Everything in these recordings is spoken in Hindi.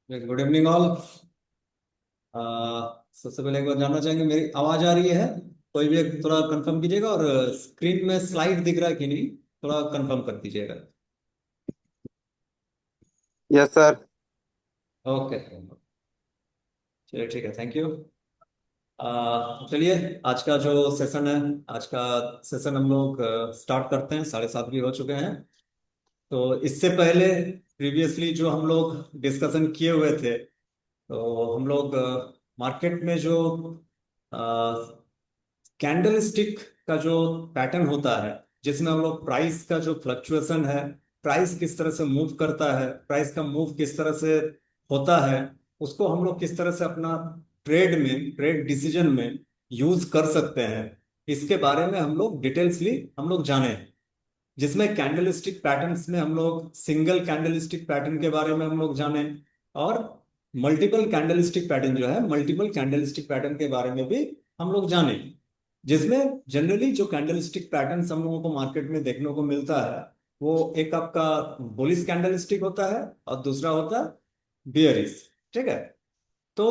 Good evening all. सबसे पहले एक बार जानना चाहेंगे मेरी आवाज आ रही है? कोई भी एक थोड़ा कंफर्म कीजिएगा, और स्क्रीन में स्लाइड दिख रहा है कि नहीं, थोड़ा कंफर्म कर दीजिएगा। Yes sir. ओके, चलिए ठीक है, थैंक यू। चलिए, आज का जो सेशन है, आज का सेशन हम लोग स्टार्ट करते हैं। 7:30 भी हो चुके हैं। तो इससे पहले प्रीवियसली जो हम लोग डिस्कशन किए हुए थे, तो हम लोग मार्केट में जो कैंडल स्टिक का जो पैटर्न होता है, जिसमें हम लोग प्राइस का जो फ्लक्चुएशन है, प्राइस किस तरह से मूव करता है, प्राइस का मूव किस तरह से होता है, उसको हम लोग किस तरह से अपना ट्रेड डिसीजन में यूज कर सकते हैं, इसके बारे में हम लोग डिटेल्सली हम लोग जाने हैं। जिसमें कैंडल स्टिक पैटर्न्स में हम लोग सिंगल कैंडल स्टिक पैटर्न के बारे में हम लोग जाने, और मल्टीपल कैंडल स्टिक पैटर्न जो है, मल्टीपल कैंडल स्टिक पैटर्न के बारे में भी हम लोग जाने। जिसमें जनरली जो कैंडल स्टिक पैटर्न हम लोगों को मार्केट में देखने को मिलता है, वो एक आपका बुलिश कैंडल स्टिक होता है, और दूसरा होता है बियरिश। ठीक है। तो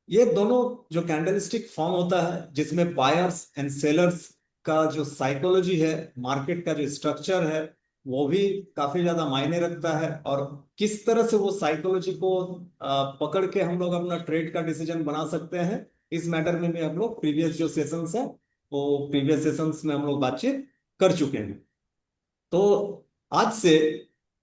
ये दोनों जो कैंडलस्टिक फॉर्म होता है, जिसमें बायर्स एंड सेलर्स का जो साइकोलॉजी है, मार्केट का जो स्ट्रक्चर है, वो भी काफी ज्यादा मायने रखता है। और किस तरह से वो साइकोलॉजी को पकड़ के हम लोग अपना ट्रेड का डिसीजन बना सकते हैं, इस मैटर में भी हम लोग प्रीवियस जो सेशंस है, वो प्रीवियस सेशंस में हम लोग बातचीत कर चुके हैं। तो आज से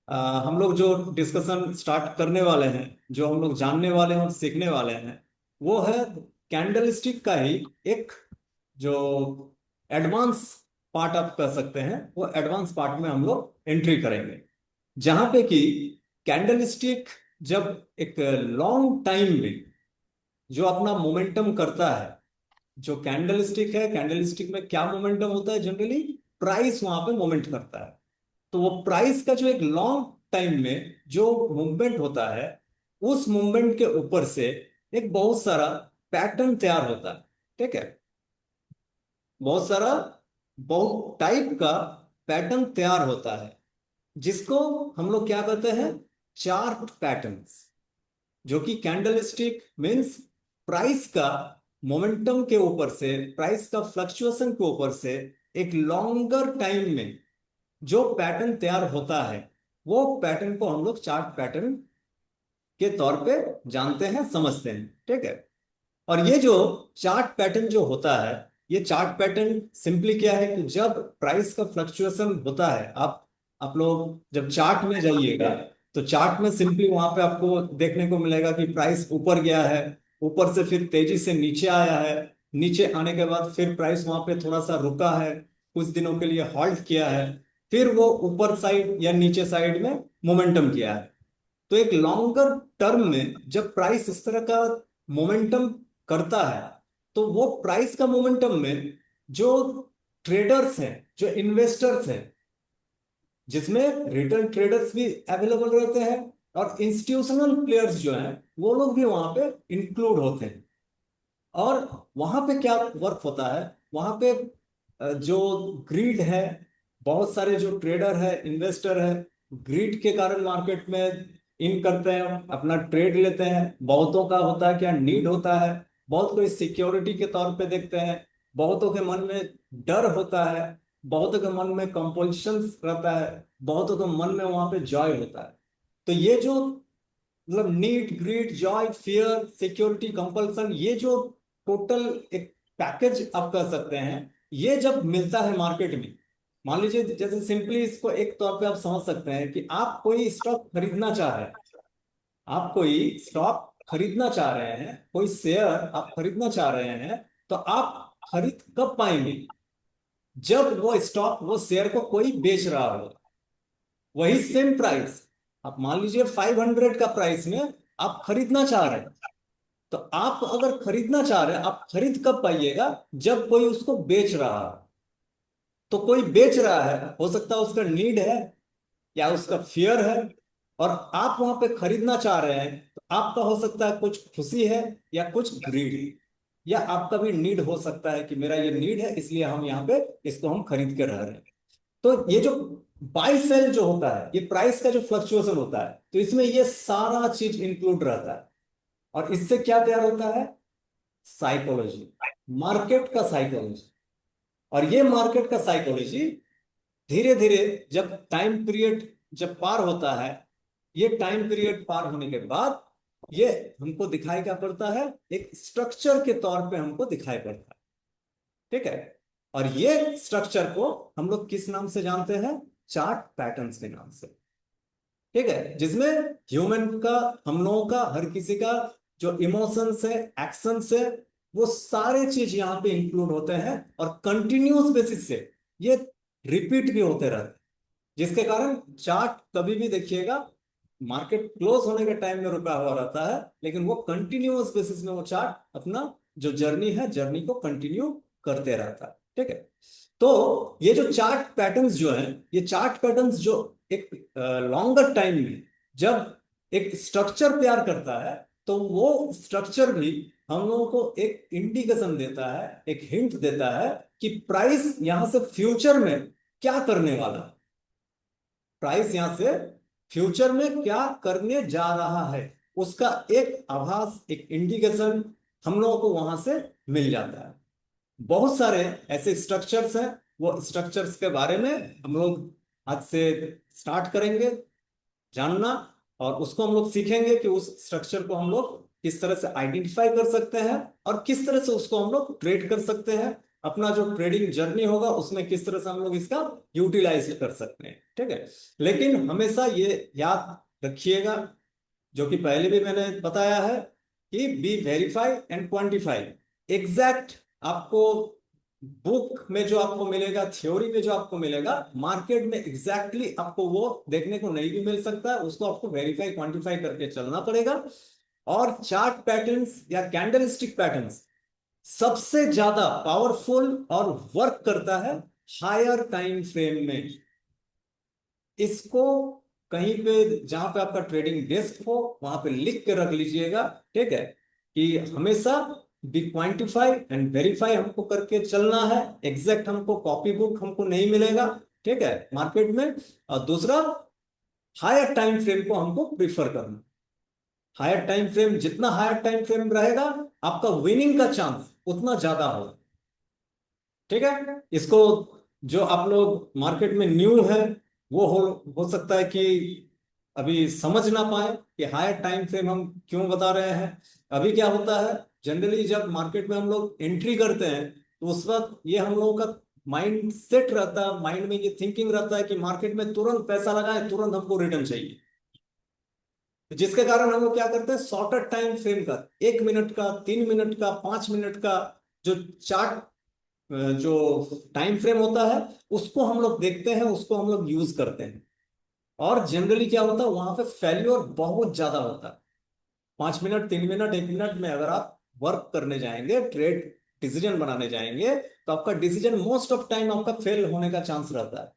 हम लोग जो डिस्कशन स्टार्ट करने वाले हैं, जो हम लोग जानने वाले हैं और सीखने वाले हैं, वो है कैंडलस्टिक का ही एक जो एडवांस पार्ट आप कर सकते हैं, वो एडवांस पार्ट में हम लोग एंट्री करेंगे। जहां पे कि कैंडलस्टिक जब एक लॉन्ग टाइम में जो अपना मोमेंटम करता है, जो कैंडलस्टिक है, कैंडलस्टिक में क्या मोमेंटम होता है, जनरली प्राइस वहां पे मोमेंट करता है। तो वो प्राइस का जो एक लॉन्ग टाइम में जो मूवमेंट होता है, उस मूवमेंट के ऊपर से एक बहुत सारा पैटर्न तैयार होता है। ठीक है। बहुत सारा, बहुत टाइप का पैटर्न तैयार होता है, जिसको हम लोग क्या कहते हैं, चार्ट पैटर्न्स। जो कि कैंडल स्टिक मीन्स प्राइस का मोमेंटम के ऊपर से, प्राइस का फ्लक्चुएशन के ऊपर से एक लॉन्गर टाइम में जो पैटर्न तैयार होता है, वो पैटर्न को हम लोग चार्ट पैटर्न के तौर पे जानते हैं, समझते हैं। ठीक है। और ये जो चार्ट पैटर्न जो होता है, ये चार्ट पैटर्न सिंपली क्या है कि जब प्राइस का फ्लक्चुएशन होता है, आप लोग जब चार्ट में जाइएगा, तो चार्ट में सिंपली वहां पे आपको देखने को मिलेगा कि प्राइस ऊपर गया है, ऊपर से फिर तेजी से नीचे आया है, नीचे आने के बाद फिर प्राइस वहां पे थोड़ा सा रुका है, कुछ दिनों के लिए हॉल्ट किया है, फिर वो ऊपर साइड या नीचे साइड में मोमेंटम किया है। तो एक लॉन्गर टर्म में जब प्राइस इस तरह का मोमेंटम करता है, तो वो प्राइस का मोमेंटम में जो ट्रेडर्स हैं, जो इन्वेस्टर्स हैं, जिसमें रिटेल ट्रेडर्स भी अवेलेबल रहते हैं, और इंस्टीट्यूशनल प्लेयर्स जो हैं, वो लोग भी वहां पे इंक्लूड होते हैं। और वहां पे क्या वर्क होता है, वहां पे जो ग्रीड है, बहुत सारे जो ट्रेडर है, इन्वेस्टर है, ग्रीड के कारण मार्केट में इन करते हैं, अपना ट्रेड लेते हैं। बहुतों का होता है क्या, नीड होता है, बहुत कोई सिक्योरिटी के तौर पे देखते हैं, बहुतों के मन में डर होता है, बहुतों के मन में कंपल्शन रहता है, बहुतों के मन में वहां पे जॉय होता है। तो ये जो मतलब need, greed, joy, fear, security, compulsion, ये जो टोटल एक पैकेज आप कह सकते हैं, ये जब मिलता है मार्केट में, मान लीजिए जैसे सिंपली इसको एक तौर पे आप समझ सकते हैं कि आप कोई स्टॉक खरीदना चाह रहे हैं, आप कोई स्टॉक खरीदना चाह रहे हैं, कोई शेयर आप खरीदना चाह रहे हैं, तो आप खरीद कब पाएंगे, जब वो स्टॉक, वो शेयर को कोई बेच रहा हो, वही सेम प्राइस, आप मान लीजिए 500 का प्राइस में आप खरीदना चाह रहे हैं। तो आप अगर खरीदना चाह रहे हैं, आप खरीद कब पाइएगा, जब कोई उसको बेच रहा है। तो कोई बेच रहा है, हो सकता है उसका नीड है या उसका फियर है, और आप वहां पे खरीदना चाह रहे हैं, तो आपका हो सकता है कुछ खुशी है या कुछ ग्रीड है, या आपका भी नीड हो सकता है कि मेरा ये नीड है, इसलिए हम यहाँ पे इसको हम खरीद के रह रहे हैं। तो ये जो बाई सेल जो होता है, ये प्राइस का जो फ्लक्चुएशन होता है, तो इसमें ये सारा चीज इंक्लूड रहता है। और इससे क्या तैयार होता है? साइकोलॉजी, मार्केट का साइकोलॉजी। और ये मार्केट का साइकोलॉजी धीरे धीरे जब टाइम पीरियड जब पार होता है, ये टाइम पीरियड पार होने के बाद ये हमको दिखाई क्या पड़ता है? एक स्ट्रक्चर के तौर पे हमको दिखाई पड़ता है। ठीक है। और ये स्ट्रक्चर को हम लोग किस नाम से जानते हैं? चार्ट पैटर्न्स के नाम से। ठीक है। जिसमें ह्यूमन का, हम लोगों का, हर किसी का जो इमोशंस है, एक्शंस है, वो सारे चीज यहाँ पे इंक्लूड होते हैं और कंटिन्यूस बेसिस से ये रिपीट भी होते रहते हैं। जिसके कारण चार्ट कभी भी देखिएगा, मार्केट क्लोज होने के टाइम में रुका हुआ रहता है, लेकिन वो कंटिन्यूअस बेसिस में वो चार्ट अपना जो जर्नी है, जर्नी को कंटिन्यू करते रहता है। ठीक है। तो ये जो चार्ट पैटर्न्स जो है, ये चार्ट पैटर्न्स जो एक लॉन्गर टाइम में जब एक स्ट्रक्चर तैयार करता है, तो वो स्ट्रक्चर भी हम लोगों को एक इंडिकेशन देता है, एक हिंट देता है कि प्राइस यहां से फ्यूचर में क्या करने वाला है, प्राइस यहां से फ्यूचर में क्या करने जा रहा है, उसका एक आभास, एक इंडिकेशन हम लोगों को वहां से मिल जाता है। बहुत सारे ऐसे स्ट्रक्चर्स हैं, वो स्ट्रक्चर्स के बारे में हम लोग आज से स्टार्ट करेंगे जानना, और उसको हम लोग सीखेंगे कि उस स्ट्रक्चर को हम लोग किस तरह से आइडेंटिफाई कर सकते हैं और किस तरह से उसको हम लोग ट्रेड कर सकते हैं। अपना जो ट्रेडिंग जर्नी होगा उसमें किस तरह से हम लोग इसका यूटिलाइज कर सकते हैं। ठीक है। लेकिन हमेशा ये याद रखिएगा, जो कि पहले भी मैंने बताया है, कि be verify and quantify. Exact आपको बुक में जो आपको मिलेगा, थ्योरी में जो आपको मिलेगा, मार्केट में एग्जैक्टली आपको वो देखने को नहीं भी मिल सकता है, उसको आपको वेरीफाई क्वांटिफाई करके चलना पड़ेगा। और चार्ट पैटर्न्स या कैंडलस्टिक पैटर्न्स सबसे ज्यादा पावरफुल और वर्क करता है हायर टाइम फ्रेम में। इसको कहीं पे जहां पे आपका ट्रेडिंग डेस्क हो वहां पे लिख के रख लीजिएगा। ठीक है। कि हमेशा बी क्वांटिफाई एंड वेरीफाई हमको करके चलना है। एग्जैक्ट हमको कॉपी बुक हमको नहीं मिलेगा, ठीक है, मार्केट में। और दूसरा, हायर टाइम फ्रेम को हमको प्रीफर करना। हायर टाइम फ्रेम, जितना हायर टाइम फ्रेम रहेगा, आपका विनिंग का चांस उतना ज्यादा होगा। ठीक है। इसको जो आप लोग मार्केट में न्यू है, वो हो सकता है कि अभी समझ ना पाए कि हायर टाइम फ्रेम हम क्यों बता रहे हैं। अभी क्या होता है, जनरली जब मार्केट में हम लोग एंट्री करते हैं, तो उस वक्त ये हम लोगों का माइंड सेट रहता है, माइंड में ये थिंकिंग रहता है कि मार्केट में तुरंत पैसा लगाए, तुरंत हमको रिटर्न चाहिए। जिसके कारण हम लोग क्या करते हैं, शॉर्टर टाइम फ्रेम का, 1 मिनट का, 3 मिनट का, 5 मिनट का जो चार्ट, जो टाइम फ्रेम होता है, उसको हम लोग देखते हैं, उसको हम लोग यूज करते हैं। और जनरली क्या होता है, वहां पे फेल्योर बहुत ज्यादा होता है। 5 मिनट, 3 मिनट, 1 मिनट में अगर आप वर्क करने जाएंगे, ट्रेड डिसीजन बनाने जाएंगे, तो आपका डिसीजन मोस्ट ऑफ टाइम आपका फेल होने का चांस रहता है,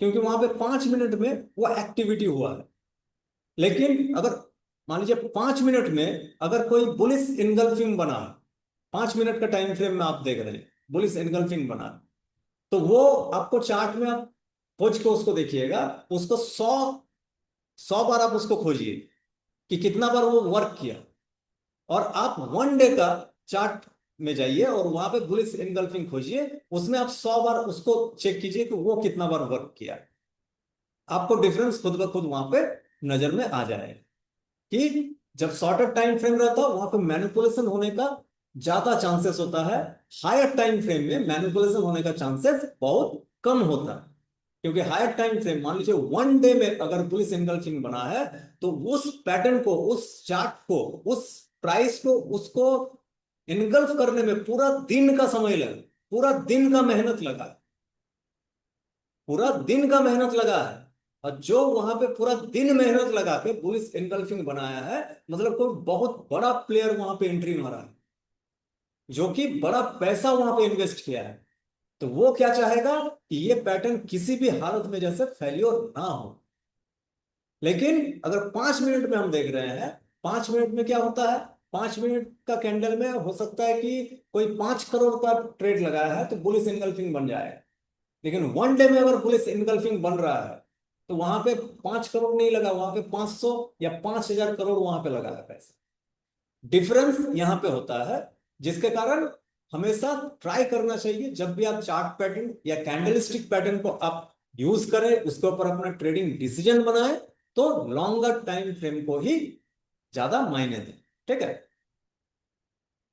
क्योंकि वहां पे 5 मिनट में वो एक्टिविटी हुआ है। लेकिन अगर मान लीजिए 5 मिनट में अगर कोई बुलिस इनगल्फिंग बना, 5 मिनट का टाइम फ्रेम में आप देख रहे हैं, बुलिस इनगल्फिंग बना, तो वो आपको चार्ट में आप खोज के उसको देखिएगा, उसको 100 बार आप उसको खोजिए कि कितना बार वो वर्क किया। और आप 1 डे का चार्ट में जाइए और वहां पे बुलिस इनगल्फिंग खोजिए, उसमें आप 100 बार उसको चेक कीजिए कि वो कितना बार वर्क किया। आपको डिफरेंस खुद ब खुद वहां पे नजर में आ जाएगा कि जब शॉर्टर टाइम फ्रेम रहता है वहां पे मैनिपुलेशन होने का ज्यादा चांसेस होता है, हायर टाइम फ्रेम में मैनिपुलेशन होने का चांसेस बहुत कम होता है। क्योंकि हायर टाइम फ्रेम, मान लीजिए 1 डे में अगर बुलिश एंगल्फिंग बना है, तो उस पैटर्न को, उस चार्ट को, उस प्राइस को, उसको इनगल्फ करने में पूरा दिन का समय लगा, पूरा दिन का मेहनत लगा, पूरा दिन का मेहनत लगा है। और जो वहां पे पूरा दिन मेहनत लगा के बुलिश एनगल्फिंग बनाया है, मतलब कोई बहुत बड़ा प्लेयर वहां पे एंट्री मारा है, जो कि बड़ा पैसा वहां पे इन्वेस्ट किया है। तो वो क्या चाहेगा कि ये पैटर्न किसी भी हालत में जैसे फेल्योर ना हो। लेकिन अगर 5 मिनट में हम देख रहे हैं, 5 मिनट में क्या होता है, 5 मिनट का कैंडल में हो सकता है कि कोई 5 करोड़ का ट्रेड लगाया है तो बुलिश एनगल्फिंग बन जाए, लेकिन वन डे में अगर बुलिश इनगल्फिंग बन रहा है तो वहां पे 5 करोड़ नहीं लगा, वहां पे 500 या 5,000 करोड़ वहां पे लगा है पैसा। डिफरेंस यहां पे होता है, जिसके कारण हमेशा ट्राई करना चाहिए जब भी आप चार्ट पैटर्न या कैंडलस्टिक पैटर्न को आप यूज करें, उसके ऊपर अपना ट्रेडिंग डिसीजन बनाए, तो लॉन्गर टाइम फ्रेम को ही ज्यादा मायने दें। ठीक है,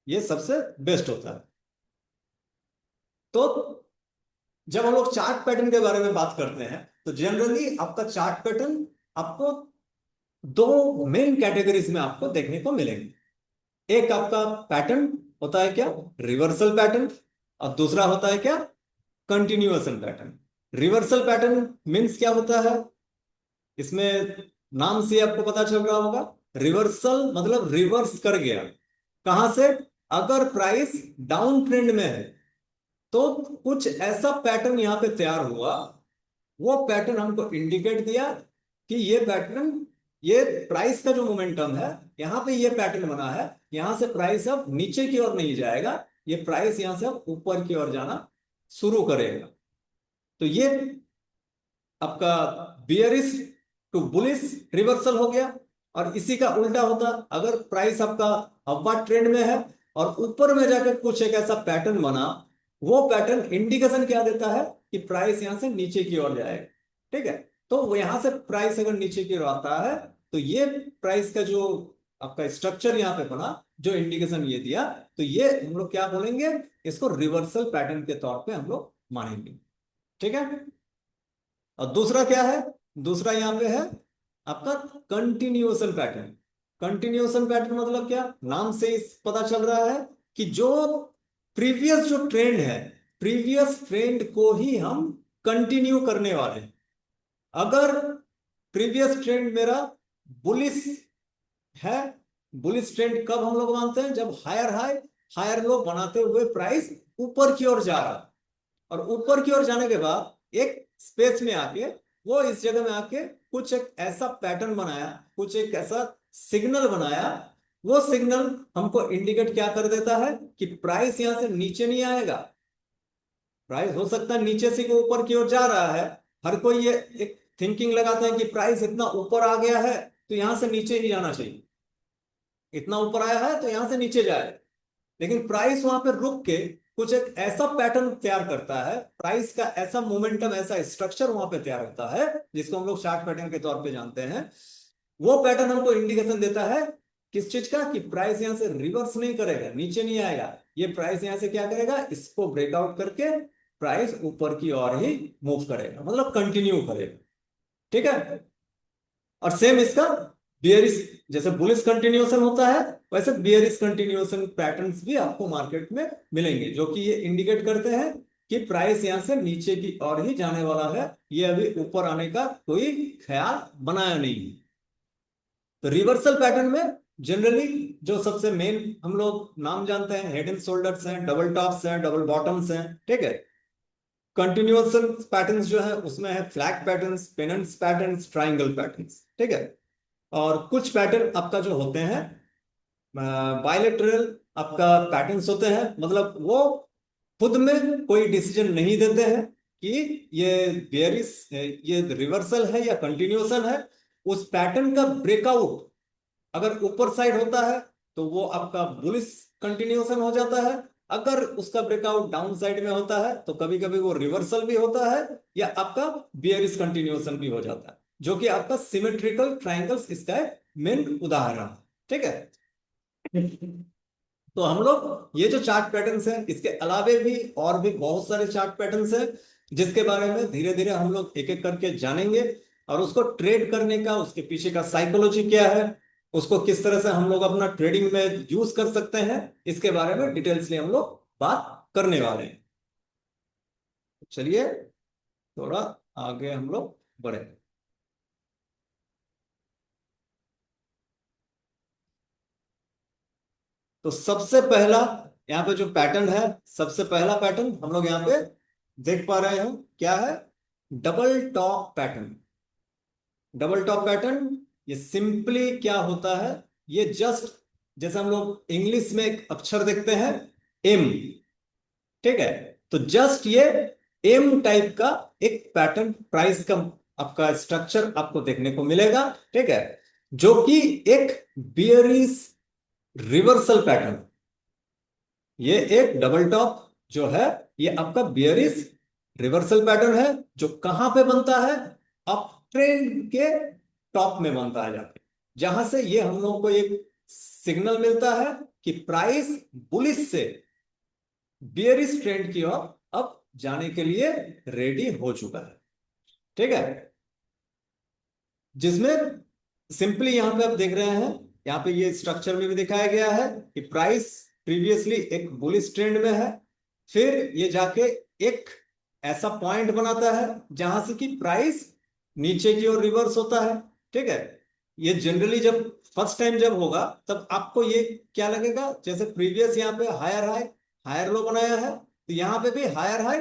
ये सबसे बेस्ट होता है। तो जब हम लोग चार्ट पैटर्न के बारे में बात करते हैं तो जनरली आपका चार्ट पैटर्न आपको दो मेन कैटेगरीज में आपको देखने को मिलेंगे। एक आपका पैटर्न होता है क्या, रिवर्सल पैटर्न, और दूसरा होता है क्या, continuation pattern. Reversal pattern means क्या होता है, इसमें नाम से आपको पता चल रहा होगा, रिवर्सल मतलब रिवर्स कर गया। कहां से, अगर प्राइस डाउन ट्रेंड में है तो कुछ ऐसा पैटर्न यहां पे तैयार हुआ, वो पैटर्न हमको इंडिकेट दिया कि ये पैटर्न, ये प्राइस का जो मोमेंटम है, यहां पे ये पैटर्न बना है, यहां से प्राइस अब नीचे की ओर नहीं जाएगा, ये प्राइस यहां से अब ऊपर की ओर जाना शुरू करेगा। तो ये आपका बियरिश टू बुलिश रिवर्सल हो गया। और इसी का उल्टा होता, अगर प्राइस आपका अपवर्ड ट्रेंड में है और ऊपर में जाकर कुछ एक ऐसा पैटर्न बना, वो पैटर्न इंडिकेशन क्या देता है कि प्राइस यहां से नीचे की ओर जाएगा। ठीक है, तो वो यहां से प्राइस अगर नीचे की ओर आता है तो ये प्राइस का जो आपका स्ट्रक्चर यहां पे बना, जो इंडिकेशन ये दिया, तो ये हम लोग क्या बोलेंगे, इसको रिवर्सल पैटर्न के तौर पे हम लोग मानेंगे। ठीक है, और दूसरा क्या है, दूसरा यहां पे है आपका कंटिन्यूएशन पैटर्न। कंटिन्यूएशन पैटर्न मतलब क्या, नाम से ही पता चल रहा है कि जो प्रीवियस जो ट्रेंड है, प्रीवियस ट्रेंड को ही हम कंटिन्यू करने वाले हैं। अगर प्रीवियस ट्रेंड मेरा बुलिश है, बुलिश ट्रेंड कब हम लोग मानते हैं, जब हायर हाई हायर लो बनाते हुए प्राइस ऊपर की ओर जा रहा है, और ऊपर की ओर जाने के बाद एक स्पेस में आके, वो इस जगह में आके कुछ एक ऐसा पैटर्न बनाया, कुछ एक ऐसा सिग्नल बनाया, वो सिग्नल हमको इंडिकेट क्या कर देता है कि प्राइस यहां से नीचे नहीं आएगा। प्राइस हो सकता है नीचे से ऊपर की ओर जा रहा है, हर कोई ये एक थिंकिंग लगाता है कि प्राइस इतना ऊपर आ गया है तो यहां से नीचे ही जाना चाहिए, इतना ऊपर आया है तो यहां से नीचे जाए। लेकिन प्राइस वहां पे रुक के कुछ एक ऐसा पैटर्न तैयार करता है, प्राइस का ऐसा मोमेंटम, ऐसा स्ट्रक्चर वहां पे तैयार होता है, जिसको हम लोग चार्ट पैटर्न के तौर पे जानते हैं। वो पैटर्न हमको इंडिकेशन देता है किस चीज का, कि प्राइस यहां से रिवर्स नहीं करेगा, नीचे नहीं आएगा, ये प्राइस यहां से क्या करेगा, इसको ब्रेकआउट करके प्राइस ऊपर की ओर ही मूव करेगा, मतलब कंटिन्यू करेगा। ठीक है, और सेम इसका बियरिश, जैसे बुलिश कंटिन्यूएशन होता है, वैसे बियरिश कंटिन्यूएशन पैटर्न्स भी आपको मार्केट में मिलेंगे, जो कि ये इंडिकेट करते हैं कि प्राइस यहां से नीचे की ओर ही जाने वाला है, ये अभी ऊपर आने का कोई ख्याल बनाया नहीं है। तो रिवर्सल पैटर्न में जनरली जो सबसे मेन हम लोग नाम जानते हैं, हेड एंड शोल्डर्स हैं, डबल टॉप्स हैं, डबल बॉटम्स हैं। ठीक है, कंटिन्यूएशन पैटर्न्स जो है उसमें है flag patterns, pennants patterns, triangle patterns. ठीक है, और कुछ पैटर्न आपका जो होते हैं बायलेटरल आपका पैटर्न्स होते हैं, मतलब वो खुद में कोई डिसीजन नहीं देते हैं कि ये बेयरिश, ये रिवर्सल है या कंटिन्यूएशन है। उस पैटर्न का ब्रेकआउट अगर ऊपर साइड होता है तो वो आपका बुलिश कंटिन्यूएशन हो जाता है, अगर उसका ब्रेकआउट डाउन साइड में होता है तो कभी कभी वो रिवर्सल भी होता है, या आपका बियरिश कंटिन्यूएशन भी हो जाता है, जो कि आपका सिमेट्रिकल ट्रायंगल्स इसका मेन उदाहरण है। ठीक है, तो हम लोग ये जो चार्ट पैटर्न्स हैं, इसके अलावे भी और भी बहुत सारे चार्ट पैटर्न्स हैं, जिसके बारे में धीरे धीरे हम लोग एक एक करके जानेंगे, और उसको ट्रेड करने का, उसके पीछे का साइकोलॉजी क्या है, उसको किस तरह से हम लोग अपना ट्रेडिंग में यूज कर सकते हैं, इसके बारे में डिटेल्सली हम लोग बात करने वाले हैं। चलिए थोड़ा आगे हम लोग बढ़े। तो सबसे पहला यहाँ पे जो पैटर्न है, सबसे पहला पैटर्न हम लोग यहाँ पे देख पा रहे हैं, क्या है, double top pattern. Double top pattern ये सिंपली क्या होता है, ये जस्ट जैसे हम लोग इंग्लिश में एक अक्षर देखते हैं एम, ठीक है, तो जस्ट ये एम टाइप का एक पैटर्न प्राइस का आपका स्ट्रक्चर आपको देखने को मिलेगा, ठीक है, जो कि एक बियरिश रिवर्सल पैटर्न, ये एक डबल टॉप जो है, ये आपका बियरिश रिवर्सल पैटर्न है, जो कहां पे बनता है, अप ट्रेंड के टॉप में बनता है जाके, जहां से ये हम लोगों को एक सिग्नल मिलता है कि प्राइस बुलिश से बियरिश ट्रेंड की ओर अब जाने के लिए रेडी हो चुका है, ठीक है। जिसमें सिंपली यहां पे आप देख रहे हैं, यहां पे ये स्ट्रक्चर में भी दिखाया गया है कि प्राइस प्रीवियसली एक बुलिश ट्रेंड में है, फिर ये जाके एक ऐसा पॉइंट बनाता है जहां से कि प्राइस नीचे की ओर रिवर्स होता है, ठीक है। ये जनरली जब फर्स्ट टाइम जब होगा तब आपको ये क्या लगेगा, जैसे प्रीवियस यहाँ पे हायर हाई हायर लो बनाया है, तो यहाँ पे भी हायर हाई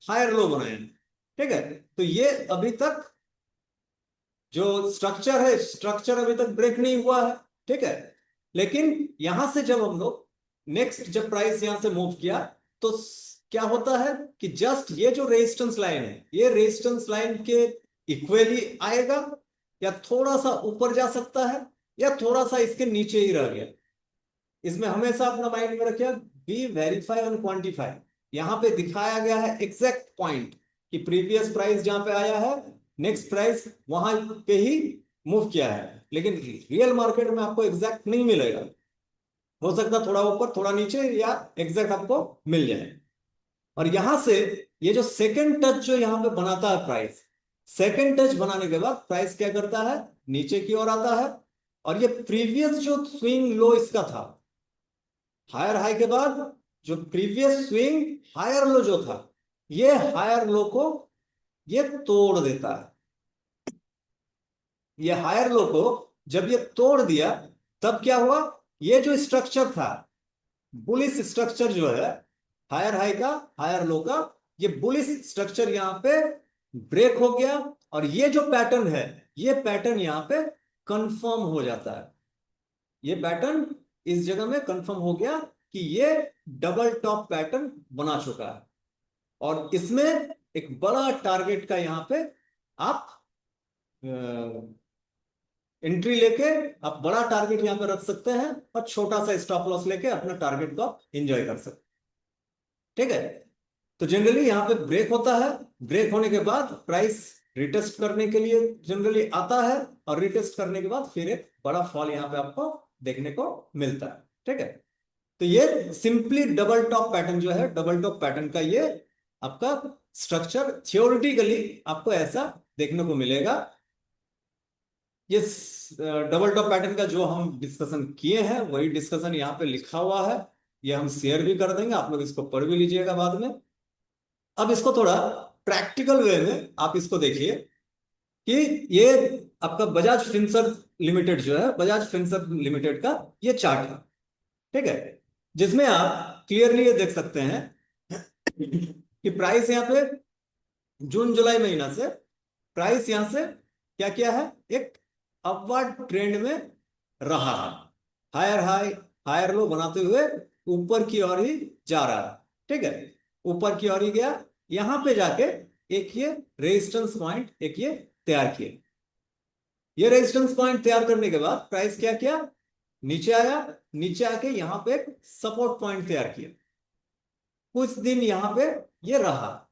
हायर लो बनाया है, ठीक है। तो ये अभी तक जो स्ट्रक्चर है, स्ट्रक्चर अभी तक ब्रेक नहीं हुआ है, ठीक है। लेकिन यहां से जब हम लोग नेक्स्ट जब प्राइस यहां से मूव किया, तो क्या होता है कि जस्ट ये जो रेजिस्टेंस लाइन है, ये रेजिस्टेंस लाइन के इक्वली आएगा, या थोड़ा सा ऊपर जा सकता है, या थोड़ा सा इसके नीचे ही रह गया। इसमें हमेशा अपना माइंड में रखिए, बी वेरीफाई और क्वांटिफाई। यहां पे दिखाया गया है एग्जैक्ट पॉइंट कि प्रीवियस प्राइस जहां पे आया है, नेक्स्ट प्राइस वहां पे ही मूव किया है, लेकिन रियल मार्केट में आपको एग्जैक्ट नहीं मिलेगा, हो सकता थोड़ा ऊपर थोड़ा नीचे, या एग्जैक्ट आपको मिल जाए। और यहां से ये जो सेकंड टच जो यहां पे बनाता है प्राइस, सेकंड टच बनाने के बाद प्राइस क्या करता है, नीचे की ओर आता है, और ये प्रीवियस जो स्विंग लो इसका था, हायर हाई के बाद जो प्रीवियस स्विंग हायर लो जो था, ये हायर लो को ये तोड़ देता है। ये हायर लो को जब ये तोड़ दिया, तब क्या हुआ, ये जो स्ट्रक्चर था, बुलिश स्ट्रक्चर जो है, हायर हाई का हायर लो का, ये बुलिश स्ट्रक्चर यहां पे ब्रेक हो गया, और ये जो पैटर्न है, ये पैटर्न यहां पे कंफर्म हो जाता है। ये पैटर्न इस जगह में कंफर्म हो गया कि ये डबल टॉप पैटर्न बना चुका है, और इसमें एक बड़ा टारगेट का यहां पे आप एंट्री लेके आप बड़ा टारगेट यहां पे रख सकते हैं, और छोटा सा स्टॉप लॉस लेके अपना टारगेट को आप एंजॉय कर सकते हैं, ठीक है। तो जनरली यहां पे ब्रेक होता है, ब्रेक होने के बाद प्राइस रिटेस्ट करने के लिए जनरली आता है, और रिटेस्ट करने के बाद फिर एक बड़ा फॉल यहां पे आपको देखने को मिलता है, ठीक है। तो ये सिंपली डबल टॉप पैटर्न जो है, डबल टॉप पैटर्न का ये आपका स्ट्रक्चर थियोरेटिकली आपको ऐसा देखने को मिलेगा। ये डबल टॉप पैटर्न का जो हम डिस्कशन किए हैं, वही डिस्कशन यहाँ पे लिखा हुआ है, ये हम शेयर भी कर देंगे, आप लोग इसको पढ़ भी लीजिएगा बाद में। अब इसको थोड़ा प्रैक्टिकल वे में आप इसको देखिए कि ये आपका बजाज फिनसर्व लिमिटेड जो है, बजाज फिनसर्व लिमिटेड का ये चार्ट है, ठीक है, जिसमें आप क्लियरली ये देख सकते हैं कि प्राइस यहाँ पे जून जुलाई महीना से प्राइस यहां से क्या किया है, एक अपवर्ड ट्रेंड में रहा है, हायर हाई हायर लो बनाते हुए ऊपर की ओर ही जा रहा है, ठीक है, ऊपर की ओर ही गया, यहां पे जाके एक ये रेजिस्टेंस पॉइंट एक ये तैयार किए। ये रेजिस्टेंस पॉइंट तैयार करने के बाद प्राइस क्या किया, नीचे आया, नीचे आके यहां पे एक सपोर्ट पॉइंट तैयार किया, कुछ दिन यहां पे ये रहा,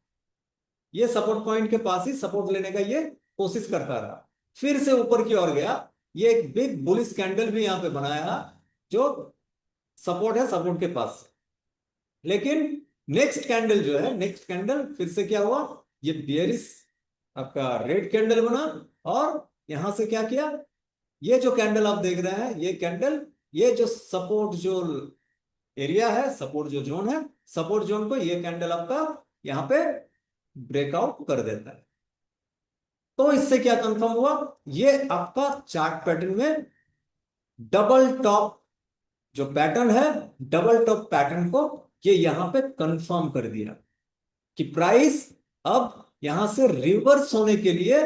ये सपोर्ट पॉइंट के पास ही सपोर्ट लेने का ये कोशिश करता रहा, फिर से ऊपर की ओर गया, ये एक बिग बुलिश कैंडल भी यहां पे बनाया, जो सपोर्ट है सपोर्ट के पास। लेकिन नेक्स्ट कैंडल जो है, नेक्स्ट कैंडल फिर से क्या हुआ, ये बियरिश आपका रेड कैंडल बना, और यहां से क्या किया, ये जो कैंडल आप देख रहे हैं, ये कैंडल, ये जो सपोर्ट जो एरिया है, सपोर्ट जो जोन है, सपोर्ट जोन को ये कैंडल आपका यहां पे ब्रेकआउट कर देता है। तो इससे क्या कंफर्म हुआ, ये आपका चार्ट पैटर्न में डबल टॉप जो पैटर्न है, डबल टॉप पैटर्न को ये यहां पे कंफर्म कर दिया कि प्राइस अब यहां से रिवर्स होने के लिए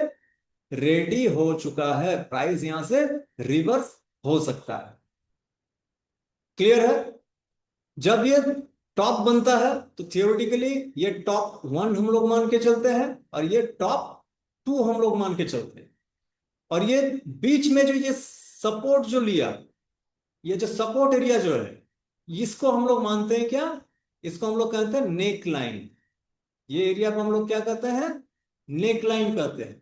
रेडी हो चुका है, प्राइस यहां से रिवर्स हो सकता है। क्लियर है। जब ये टॉप बनता है तो थियोरेटिकली ये टॉप 1 हम लोग मान के चलते हैं और ये टॉप 2 हम लोग मान के चलते हैं। और ये बीच में जो ये सपोर्ट जो लिया, ये जो सपोर्ट एरिया जो है, इसको हम लोग मानते हैं क्या, इसको हम लोग कहते हैं नेक लाइन। ये एरिया को हम लोग क्या कहते हैं, नेक लाइन कहते हैं।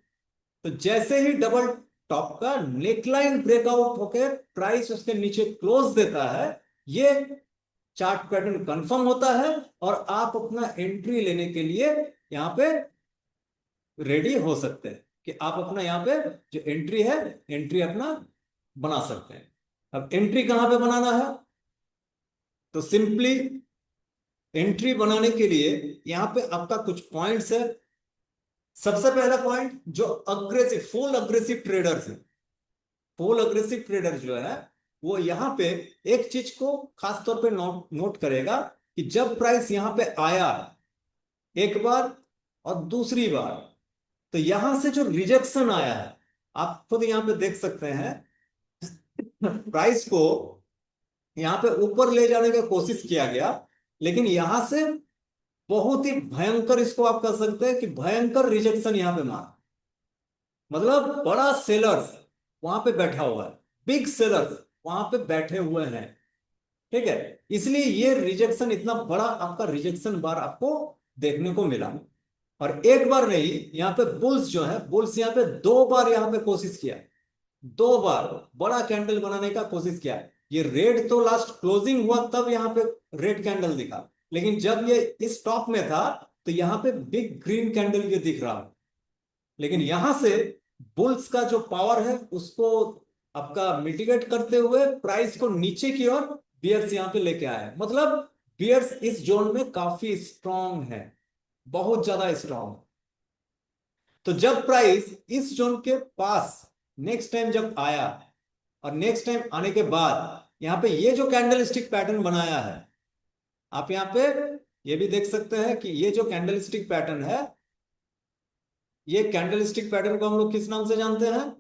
तो जैसे ही डबल टॉप का नेकलाइन ब्रेकआउट होकर प्राइस उसके नीचे क्लोज देता है, ये चार्ट पैटर्न कंफर्म होता है और आप अपना एंट्री लेने के लिए यहां पे रेडी हो सकते हैं कि आप अपना यहां पे जो एंट्री है, एंट्री अपना बना सकते हैं। अब एंट्री कहां पे बनाना है, तो सिंपली एंट्री बनाने के लिए यहां पे आपका कुछ पॉइंट्स है। सबसे पहला पॉइंट, जो अग्रेसिव फुल अग्रेसिव ट्रेडर्स है, फुल अग्रेसिव ट्रेडर जो है वो यहां पे एक चीज को खास तौर पे नोट करेगा कि जब प्राइस यहां पे आया एक बार और दूसरी बार, तो यहां से जो रिजेक्शन आया है, आप खुद यहां पे देख सकते हैं, प्राइस को यहां पे ऊपर ले जाने की कोशिश किया गया, लेकिन यहां से बहुत ही भयंकर, इसको आप कह सकते हैं कि भयंकर रिजेक्शन यहां पे मारा। मतलब बड़ा सेलर्स वहां पे बैठा हुआ है, बिग सेलर्स वहां पे बैठे हुए हैं, ठीक है। इसलिए ये रिजेक्शन, इतना बड़ा आपका रिजेक्शन बार आपको देखने को मिला। और एक बार नहीं, यहाँ पे बुल्स जो है, बुल्स यहाँ पे 2 बार यहाँ पे कोशिश किया, 2 बार बड़ा कैंडल बनाने का कोशिश किया। ये रेड तो लास्ट क्लोजिंग हुआ तब यहाँ पे रेड कैंडल दिखा, लेकिन जब ये इस टॉप में था तो यहाँ पे बिग ग्रीन कैंडल ये दिख रहा। लेकिन यहां से बुल्स का जो पावर है उसको आपका मिटिगेट करते हुए प्राइस को नीचे की ओर बियर्स यहां पे लेके आए। मतलब बियर्स इस जोन में काफी स्ट्रांग है, बहुत ज्यादा स्ट्रांग। तो जब प्राइस इस जोन के पास नेक्स्ट टाइम जब आया, और नेक्स्ट टाइम आने के बाद यहां पे ये जो कैंडल स्टिक पैटर्न बनाया है, आप यहां पे ये भी देख सकते हैं कि ये जो कैंडल स्टिक पैटर्न है, ये कैंडल स्टिक पैटर्न को हम लोग किस नाम से जानते हैं,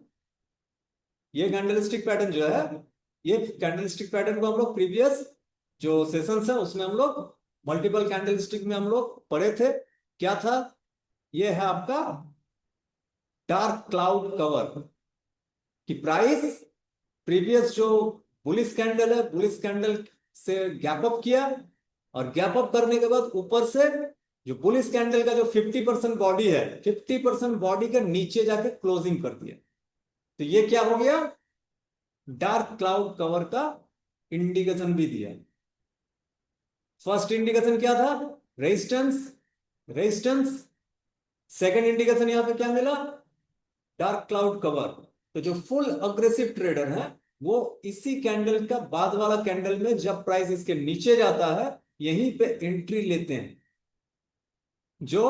ये कैंडल स्टिक पैटर्न जो है, ये कैंडल स्टिक पैटर्न को हम लोग प्रीवियस जो सेशंस है उसमें हम लोग मल्टीपल कैंडल स्टिक में हम लोग पढ़े थे। क्या था, ये है आपका डार्क क्लाउड कवर, कि प्राइस प्रीवियस जो बुलिश कैंडल है, बुलिश कैंडल से गैप अप किया, और गैप अप करने के बाद ऊपर से जो बुलिश कैंडल का जो 50% बॉडी है, 50% बॉडी के नीचे जाके क्लोजिंग कर दिया। तो ये क्या हो गया, डार्क क्लाउड कवर का इंडिकेशन भी दिया। फर्स्ट इंडिकेशन क्या था, रेजिस्टेंस, रेजिस्टेंस। सेकंड इंडिकेशन यहां पे क्या मिला, डार्क क्लाउड कवर। तो जो फुल अग्रेसिव ट्रेडर है वो इसी कैंडल का बाद वाला कैंडल में जब प्राइस इसके नीचे जाता है यहीं पे एंट्री लेते हैं। जो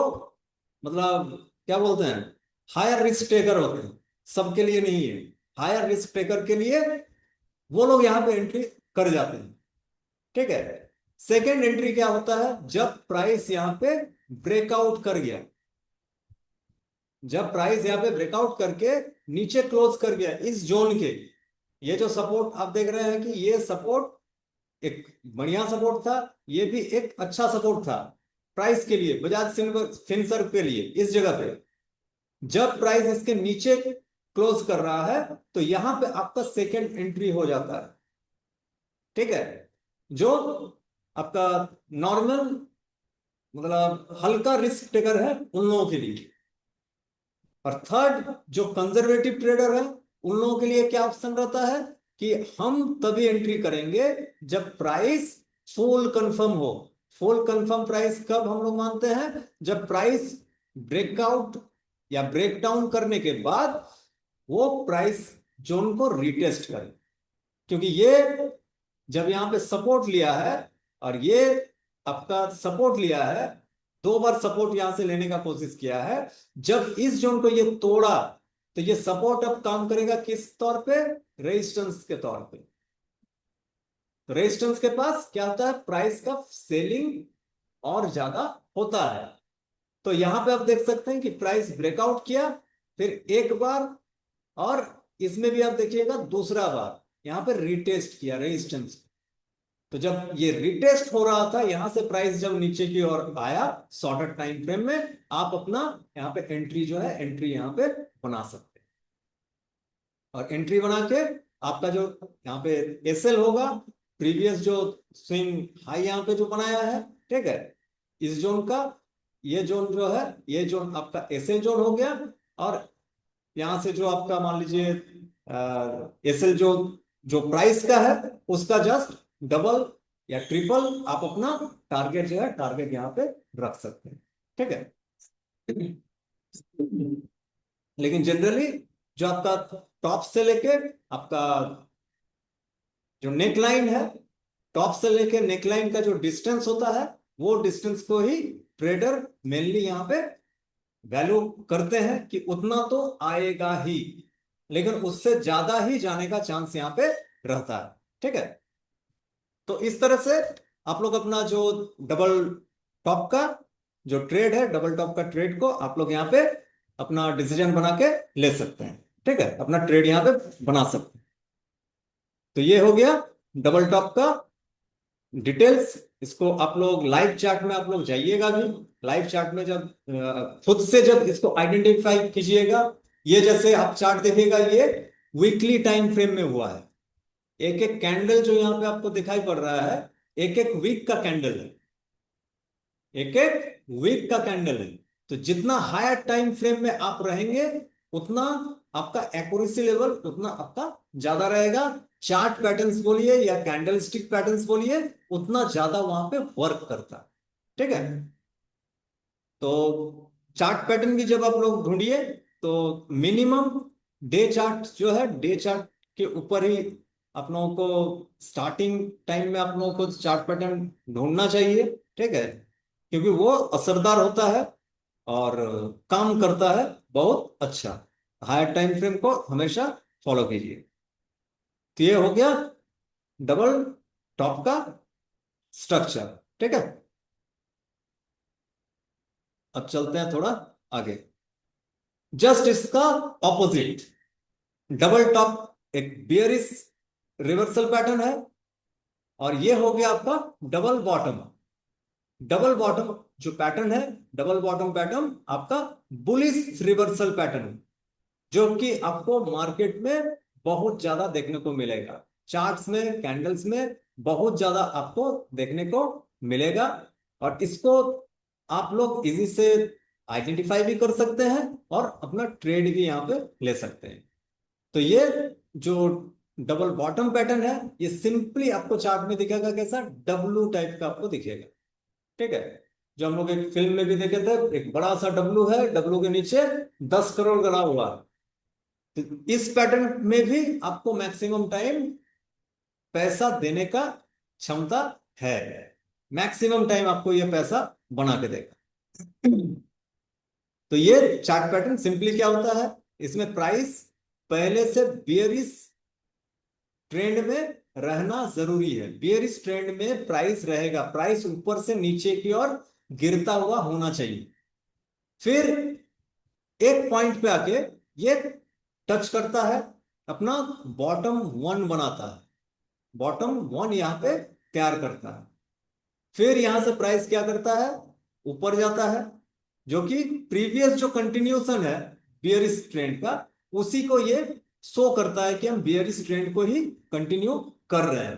मतलब क्या बोलते हैं, हायर रिस्क टेकर होते हैं, सबके लिए नहीं है, हायर रिस्क टेकर के लिए वो लोग यहां पे एंट्री कर जाते हैं, ठीक है। सेकेंड एंट्री क्या होता है, जब प्राइस यहां पे ब्रेकआउट कर गया, जब प्राइस यहां पे ब्रेकआउट करके नीचे क्लोज कर गया इस जोन के, ये जो सपोर्ट आप देख रहे हैं कि ये सपोर्ट एक बढ़िया सपोर्ट था, ये भी एक अच्छा सपोर्ट था प्राइस के लिए, बजाज फिनसर्व के लिए। इस जगह पे जब प्राइस इसके नीचे क्लोज कर रहा है तो यहां पे आपका सेकेंड एंट्री हो जाता है, ठीक है। जो आपका नॉर्मल मतलब हल्का रिस्क टेकर है उन लोगों के लिए। और थर्ड जो कंजर्वेटिव ट्रेडर है उन लोगों के लिए क्या ऑप्शन रहता है कि हम तभी एंट्री करेंगे जब प्राइस फुल कंफर्म हो। फुल कंफर्म प्राइस कब हम लोग मानते हैं, जब प्राइस ब्रेकआउट या ब्रेकडाउन करने के बाद वो प्राइस जोन को रिटेस्ट करे। क्योंकि ये जब यहां पे सपोर्ट लिया है, और ये आपका सपोर्ट लिया है, 2 बार सपोर्ट यहां से लेने का कोशिश किया है, जब इस जोन को ये तोड़ा तो ये सपोर्ट अब काम करेगा किस तौर पे, रेजिस्टेंस के तौर पे। तो रेजिस्टेंस के पास क्या होता है, प्राइस का सेलिंग और ज्यादा होता है। तो यहां पे आप देख सकते हैं कि प्राइस ब्रेकआउट किया, फिर एक बार, और इसमें भी आप देखिएगा दूसरा बार यहां पे रिटेस्ट किया रेजिस्टेंस। तो जब ये रिटेस्ट हो रहा था, यहां से प्राइस जब नीचे की ओर आया शॉर्टर टाइम फ्रेम में, आप अपना यहाँ पे एंट्री जो है, एंट्री यहाँ पे बना सकते हैं। और एंट्री बना के आपका जो यहाँ पे एसएल होगा, प्रीवियस जो स्विंग हाई यहाँ पे जो बनाया है, ठीक है, इस जोन का, ये जोन जो है, ये जोन आपका एसएल जोन हो गया। और यहां से जो आपका मान लीजिए एसएल जो जो प्राइस का है, उसका जस्ट डबल या ट्रिपल आप अपना टारगेट जो है, टारगेट यहाँ पे रख सकते हैं, ठीक है। लेकिन जनरली जो आपका टॉप से लेके आपका जो नेक लाइन है, टॉप से लेके नेक लाइन का जो डिस्टेंस होता है, वो डिस्टेंस को ही ट्रेडर मेनली यहाँ पे वैल्यू करते हैं कि उतना तो आएगा ही, लेकिन उससे ज्यादा ही जाने का चांस यहाँ पे रहता है, ठीक है। तो इस तरह से आप लोग अपना जो डबल टॉप का जो ट्रेड है, डबल टॉप का ट्रेड को आप लोग यहाँ पे अपना डिसीजन बना के ले सकते हैं, ठीक है, अपना ट्रेड यहाँ पे बना सकते हैं। तो ये हो गया डबल टॉप का डिटेल्स। इसको आप लोग लाइव चार्ट में आप लोग जाइएगा भी, लाइव चार्ट में जब खुद से जब इसको आइडेंटिफाई कीजिएगा, ये जैसे आप चार्ट देखिएगा, ये वीकली टाइम फ्रेम में हुआ है। एक एक कैंडल जो यहाँ पे आपको दिखाई पड़ रहा है, एक एक वीक का कैंडल है, एक एक वीक का कैंडल है। तो जितना हायर टाइम फ्रेम में आप रहेंगे, उतना आपका एक्यूरेसी लेवल उतना आपका ज्यादा रहेगा। चार्ट पैटर्न्स बोलिए या कैंडल स्टिक पैटर्न्स बोलिए, उतना ज्यादा वहां पे वर्क करता है, ठीक है। तो चार्ट पैटर्न भी जब आप लोग ढूंढिए, तो मिनिमम डे चार्ट जो है, डे चार्ट के ऊपर ही आप लोगों को स्टार्टिंग टाइम में आप लोगों को चार्ट पैटर्न ढूंढना चाहिए, ठीक है, क्योंकि वो असरदार होता है और काम करता है बहुत अच्छा। हायर टाइम फ्रेम को हमेशा फॉलो कीजिए। तो ये हो गया डबल टॉप का स्ट्रक्चर, ठीक है। अब चलते हैं थोड़ा आगे। जस्ट इसका ऑपोजिट, डबल टॉप एक बियरिश रिवर्सल पैटर्न है, और ये हो गया आपका डबल बॉटम। डबल बॉटम जो पैटर्न है, डबल बॉटम पैटर्न आपका बुलिश रिवर्सल पैटर्न, जो कि आपको मार्केट में बहुत ज्यादा देखने को मिलेगा, चार्ट्स में, कैंडल्स में बहुत ज्यादा आपको देखने को मिलेगा। और इसको आप लोग इजी से आइडेंटिफाई भी कर सकते हैं और अपना ट्रेड भी यहाँ पे ले सकते हैं। तो ये जो डबल बॉटम पैटर्न है, ये सिंपली आपको चार्ट में दिखेगा कैसा, डब्लू टाइप का आपको दिखेगा, ठीक है। जो हम लोग एक फिल्म में भी देखे थे, एक बड़ा सा डब्लू है, डब्लू के नीचे 10 करोड़ गड़ा हुआ है। तो इस पैटर्न में भी आपको मैक्सिमम टाइम पैसा देने का क्षमता है, मैक्सिमम टाइम आपको यह पैसा बना के देगा। तो ये चार्ट पैटर्न सिंपली क्या होता है, इसमें प्राइस पहले से बियरिश ट्रेंड में रहना जरूरी है। बियरिश ट्रेंड में प्राइस रहेगा, प्राइस ऊपर से नीचे की ओर गिरता हुआ होना चाहिए। फिर एक पॉइंट पे आके ये टच करता है, अपना बॉटम वन बनाता है, बॉटम वन यहां पे तैयार करता है। फिर यहां से प्राइस क्या करता है, ऊपर जाता है, जो कि प्रीवियस जो कंटिन्यूशन है बियरिश ट्रेंड का, उसी को ये शो करता है कि हम बियरिश ट्रेंड को ही कंटिन्यू कर रहे हैं,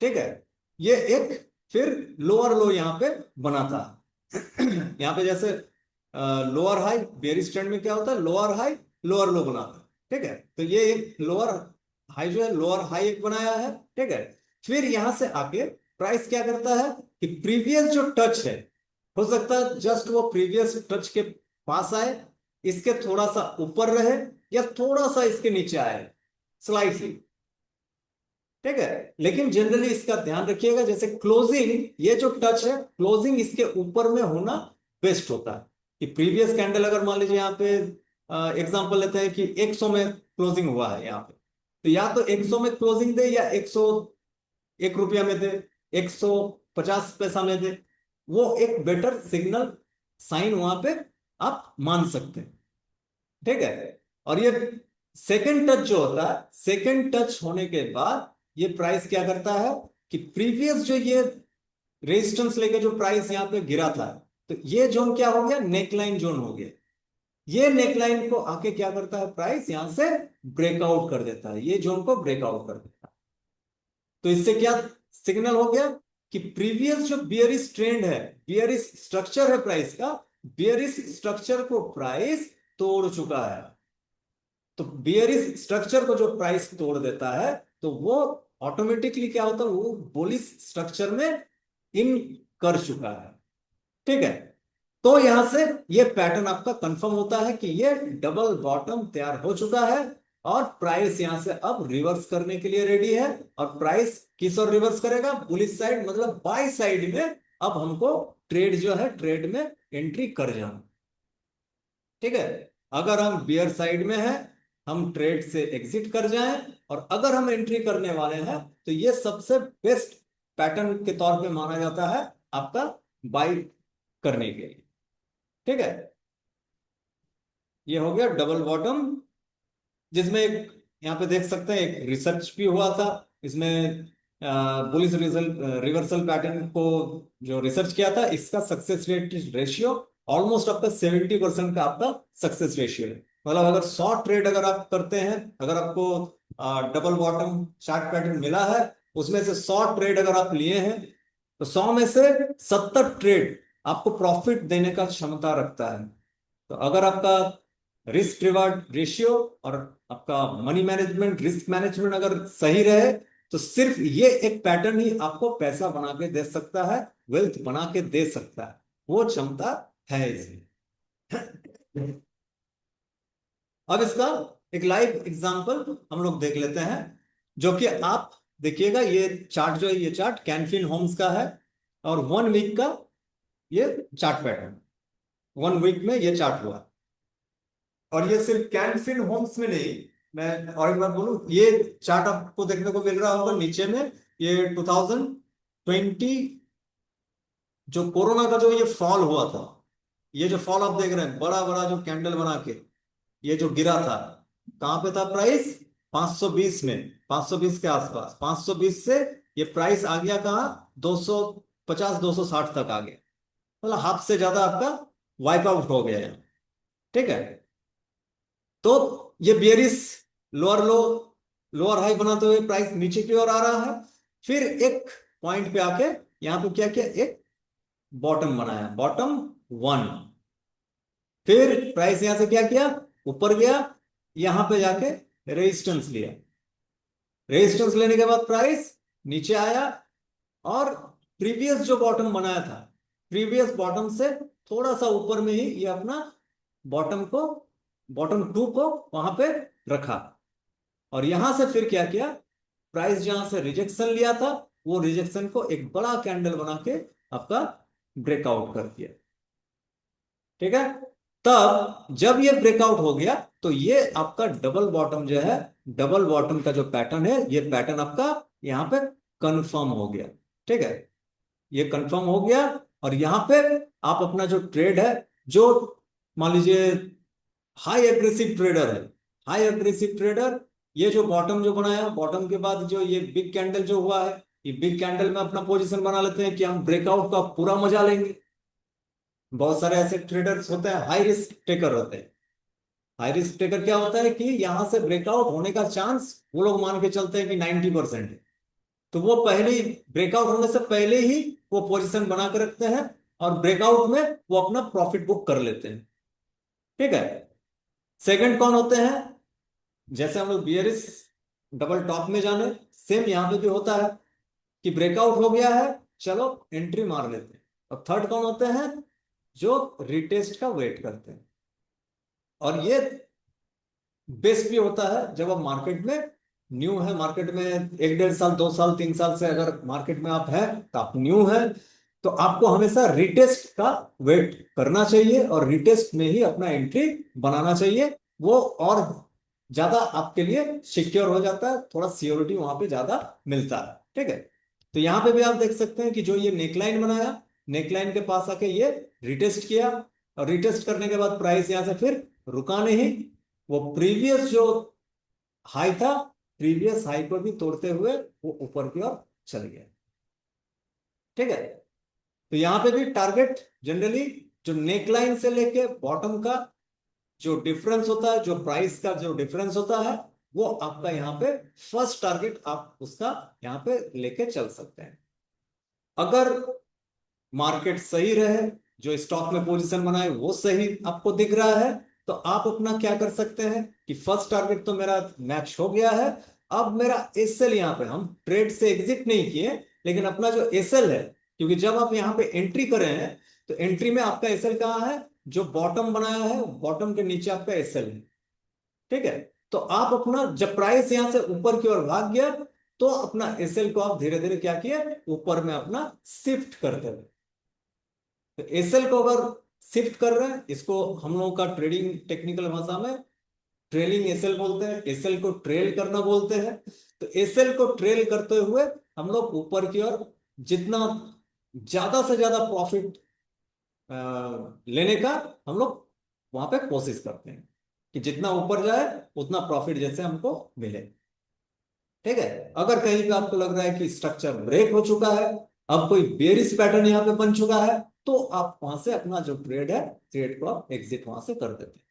ठीक है। ये एक फिर लोअर लो यहां पे बनाता है। यहां पे जैसे लोअर हाई, बेरिश ट्रेंड में क्या होता है, लोअर हाई लोअर लो बनाता है, ठीक है। तो ये एक लोअर हाई जो है, लोअर हाई एक बनाया है, ठीक है। फिर यहां से आके प्राइस क्या करता है कि प्रीवियस जो टच है, हो सकता है जस्ट वो प्रीवियस टच के पास आए, इसके थोड़ा सा ऊपर रहे, या थोड़ा सा इसके नीचे आए, स्लाइटली, ठीक है। लेकिन जनरली इसका ध्यान रखिएगा, जैसे क्लोजिंग, ये जो टच है, क्लोजिंग इसके ऊपर में होना बेस्ट होता है। कि प्रीवियस कैंडल अगर मान लीजिए यहाँ पे एग्जांपल लेते हैं कि 100 में क्लोजिंग हुआ है यहाँ पे, तो या तो 100 में क्लोजिंग दे, या 101 रुपया में दे, 150 पैसा में दे, वो एक बेटर सिग्नल साइन वहां पे आप मान सकते हैं, ठीक है। और ये सेकंड टच जो होता है, सेकंड टच होने के बाद ये प्राइस क्या करता है, कि प्रीवियस जो ये रेजिस्टेंस लेके जो प्राइस यहाँ पे गिरा था, तो ये जोन क्या हो गया, नेकलाइन जोन हो गया। ये नेकलाइन को आके क्या करता है, प्राइस यहां से ब्रेकआउट कर देता है, ये जोन को ब्रेकआउट कर देता है। तो इससे क्या सिग्नल हो गया कि प्रीवियस जो बियरिश ट्रेंड है, बियरिश स्ट्रक्चर है प्राइस का, बियरिश स्ट्रक्चर को प्राइस तोड़ चुका है। तो बियरिश स्ट्रक्चर को जो प्राइस तोड़ देता है, तो वो ऑटोमेटिकली क्या होता है, वो बुलिश स्ट्रक्चर में इन कर चुका है। ठीक है, तो यहां से ये पैटर्न आपका कंफर्म होता है कि ये डबल बॉटम तैयार हो चुका है, और प्राइस यहां से अब रिवर्स करने के लिए रेडी है। और प्राइस किस और रिवर्स करेगा, बुलिश साइड, मतलब बाय साइड में अब हमको ट्रेड जो है, ट्रेड में एंट्री कर जाना। ठीक है, अगर हम बियर साइड में है, हम ट्रेड से एग्जिट कर जाएं, और अगर हम एंट्री करने वाले हैं, तो ये सबसे बेस्ट पैटर्न के तौर पे माना जाता है आपका बाई करने के लिए। ठीक है, ये हो गया डबल बॉटम, जिसमें एक यहाँ पे देख सकते हैं एक रिसर्च भी हुआ था इसमें, बुलिश रिवर्सल पैटर्न को जो रिसर्च किया था, इसका सक्सेस रेट रेशियो ऑलमोस्ट आपका 70% का आपका सक्सेस रेशियो है। मतलब अगर 100 ट्रेड अगर आप करते हैं, अगर आपको डबल बॉटम चार्ट पैटर्न मिला है, उसमें से 100 ट्रेड अगर आप लिए हैं, तो 100 में से 70 ट्रेड आपको प्रॉफिट देने का क्षमता रखता है। तो अगर आपका रिस्क रिवार्ड रेशियो और आपका मनी मैनेजमेंट, रिस्क मैनेजमेंट अगर सही रहे, तो सिर्फ ये एक पैटर्न ही आपको पैसा बना के दे सकता है, वेल्थ बना के दे सकता है, वो क्षमता है इसमें। अब इसका एक लाइव एग्जांपल हम लोग देख लेते हैं, जो कि आप देखिएगा। ये चार्ट जो है, ये चार्ट कैनफिन होम्स का है, और 1 वीक का ये चार्ट पैटर्न, 1 वीक में ये चार्ट हुआ। और ये सिर्फ कैनफिन होम्स में नहीं, मैं और एक बार बोलूं, ये चार्ट आपको देखने को मिल रहा होगा नीचे में, ये 2020 जो कोरोना का जो ये फॉल हुआ था, ये जो फॉल आप देख रहे हैं, बड़ा बड़ा जो कैंडल बना के ये जो गिरा था, कहां पे था प्राइस, 520 में, 520 के आसपास, 520 से ये प्राइस आ गया कहाँ, 250 260 तक आ गया, मतलब हाफ से ज्यादा आपका वाइप आउट हो गया है। ठीक है, तो ये बियरिश लोअर लो, लोअर हाई बनाते हुए प्राइस नीचे की ओर आ रहा है। फिर एक पॉइंट पे आके यहां पे क्या किया, एक बॉटम बनाया, बॉटम 1। फिर प्राइस यहां से क्या किया, ऊपर गया, यहां पे जाके रेजिस्टेंस लिया, रेजिस्टेंस लेने के बाद प्राइस नीचे आया, और प्रीवियस जो बॉटम बनाया था, प्रीवियस बॉटम से थोड़ा सा ऊपर में ही ये अपना बॉटम को, बॉटम 2 को वहां पे रखा। और यहां से फिर क्या किया, प्राइस जहां से रिजेक्शन लिया था, वो रिजेक्शन को एक बड़ा कैंडल बना के आपका ब्रेकआउट कर दिया। ठीक है, तब जब ये ब्रेकआउट हो गया, तो ये आपका डबल बॉटम जो है, डबल बॉटम का जो पैटर्न है, ये पैटर्न आपका यहां पे कंफर्म हो गया। ठीक है, ये कंफर्म हो गया, और यहां पे आप अपना जो ट्रेड है, जो मान लीजिए हाई एग्रेसिव ट्रेडर है, हाई एग्रेसिव ट्रेडर, ये जो बॉटम जो बनाया, बॉटम के बाद जो ये बिग कैंडल जो हुआ है, ये बिग कैंडल में अपना पोजीशन बना लेते हैं कि हम ब्रेकआउट का पूरा मजा लेंगे। बहुत सारे ऐसे ट्रेडर्स होते हैं, हाई रिस्क टेकर होते हैं। हाई रिस्क टेकर क्या होता है कि यहां से ब्रेकआउट होने का चांस वो लोग मान के चलते हैं कि 90% है, तो वो पहले ही ब्रेकआउट होने से पहले ही वो पोजीशन बना के रखते हैं, और ब्रेकआउट में वो अपना प्रॉफिट बुक कर लेते हैं। ठीक है, सेकंड कौन होते हैं, जैसे हम लोग बियरिश डबल टॉप में जाने, सेम यहां पे भी होता है कि ब्रेकआउट हो गया है, चलो एंट्री मार लेते हैं। और थर्ड कौन होते हैं, जो रिटेस्ट का वेट करते हैं। और ये बेस्ट भी होता है जब आप मार्केट में न्यू है, मार्केट में 1 1.5 साल 2 साल 3 साल से अगर मार्केट में आप हैं, तो आप न्यू है, तो आपको हमेशा रिटेस्ट का वेट करना चाहिए, और रिटेस्ट में ही अपना एंट्री बनाना चाहिए। वो और ज्यादा आपके लिए सिक्योर हो जाता है, थोड़ा सिक्योरिटी वहां पे ज्यादा मिलता है। ठीक है, तो यहां पे भी आप देख सकते हैं कि जो ये नेकलाइन बनाया, नेकलाइन के पास आके ये रिटेस्ट किया, और रिटेस्ट करने के बाद प्राइस यहां से फिर रुका नहीं, वो प्रीवियस जो हाई था, प्रीवियस हाई को भी तोड़ते हुए वो ऊपर की ओर चल गया। ठीक है। तो यहाँ पे भी टारगेट जनरली जो नेकलाइन से लेके बॉटम का जो डिफरेंस होता है, जो प्राइस का जो डिफरेंस होता है, वो आपका यहाँ पे फर्स्ट टारगेट आप उसका यहाँ पे लेके चल सकते हैं। अगर मार्केट सही रहे, जो स्टॉक में पोजीशन बनाए वो सही आपको दिख रहा है, तो आप अपना क्या कर सकते हैं कि फर्स्ट टारगेट तो मेरा मैच हो गया है। अब मेरा एसएल, यहाँ पे हम ट्रेड से एग्जिट नहीं किए, लेकिन अपना जो एसएल है, क्योंकि जब आप यहाँ पे एंट्री करें हैं तो एंट्री में आपका एसएल कहाँ है, जो बॉटम बनाया है बॉटम के नीचे आपका एसएल है। ठीक है। तो आप अपना जब प्राइस यहां से ऊपर की ओर भाग गया, तो अपना एसएल को आप धीरे धीरे क्या किया, ऊपर में अपना शिफ्ट करते रहे। तो एसएल को अगर शिफ्ट कर रहे हैं, इसको हम लोगों का ट्रेडिंग टेक्निकल भाषा में ट्रेलिंग एसएल बोलते हैं, एसएल को ट्रेल करना बोलते हैं। तो एसएल को ट्रेल करते हुए हम लोग ऊपर की ओर जितना ज्यादा से ज्यादा प्रॉफिट लेने का हम लोग वहां पे कोशिश करते हैं कि जितना ऊपर जाए उतना प्रॉफिट जैसे हमको मिले। ठीक है। अगर कहीं पे आपको लग रहा है कि स्ट्रक्चर ब्रेक हो चुका है, अब कोई बेरिश पैटर्न यहाँ पे बन चुका है, तो आप वहां से अपना जो ट्रेड है, ट्रेड को आप एग्जिट वहां से कर देते हैं।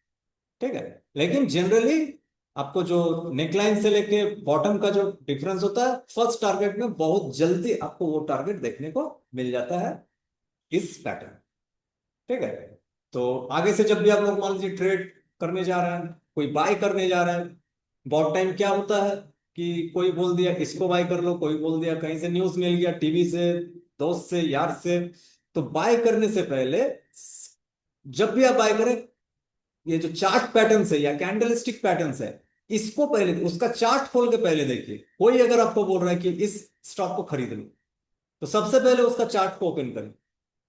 ठीक है। लेकिन जनरली आपको जो नेकलाइन से लेके बॉटम का जो डिफरेंस होता है, फर्स्ट टारगेट में बहुत जल्दी आपको वो टारगेट देखने को मिल जाता है इस पैटर्न। ठीक है। तो आगे से जब भी आप लोग मान लीजिए ट्रेड करने जा रहे हैं, कोई बाय करने जा रहे हैं, बहुत टाइम क्या होता है कि कोई बोल दिया इसको बाय कर लो, कोई बोल दिया कहीं से न्यूज मिल गया, टीवी से, दोस्त से, यार से। तो बाय करने से पहले जब भी आप बाय करें, ये जो चार्ट पैटर्न्स है या कैंडलस्टिक पैटर्न्स है, इसको पहले उसका चार्ट खोल के पहले देखिए। कोई अगर आपको बोल रहा है कि इस स्टॉक को खरीद लो, तो सबसे पहले उसका चार्ट को ओपन करें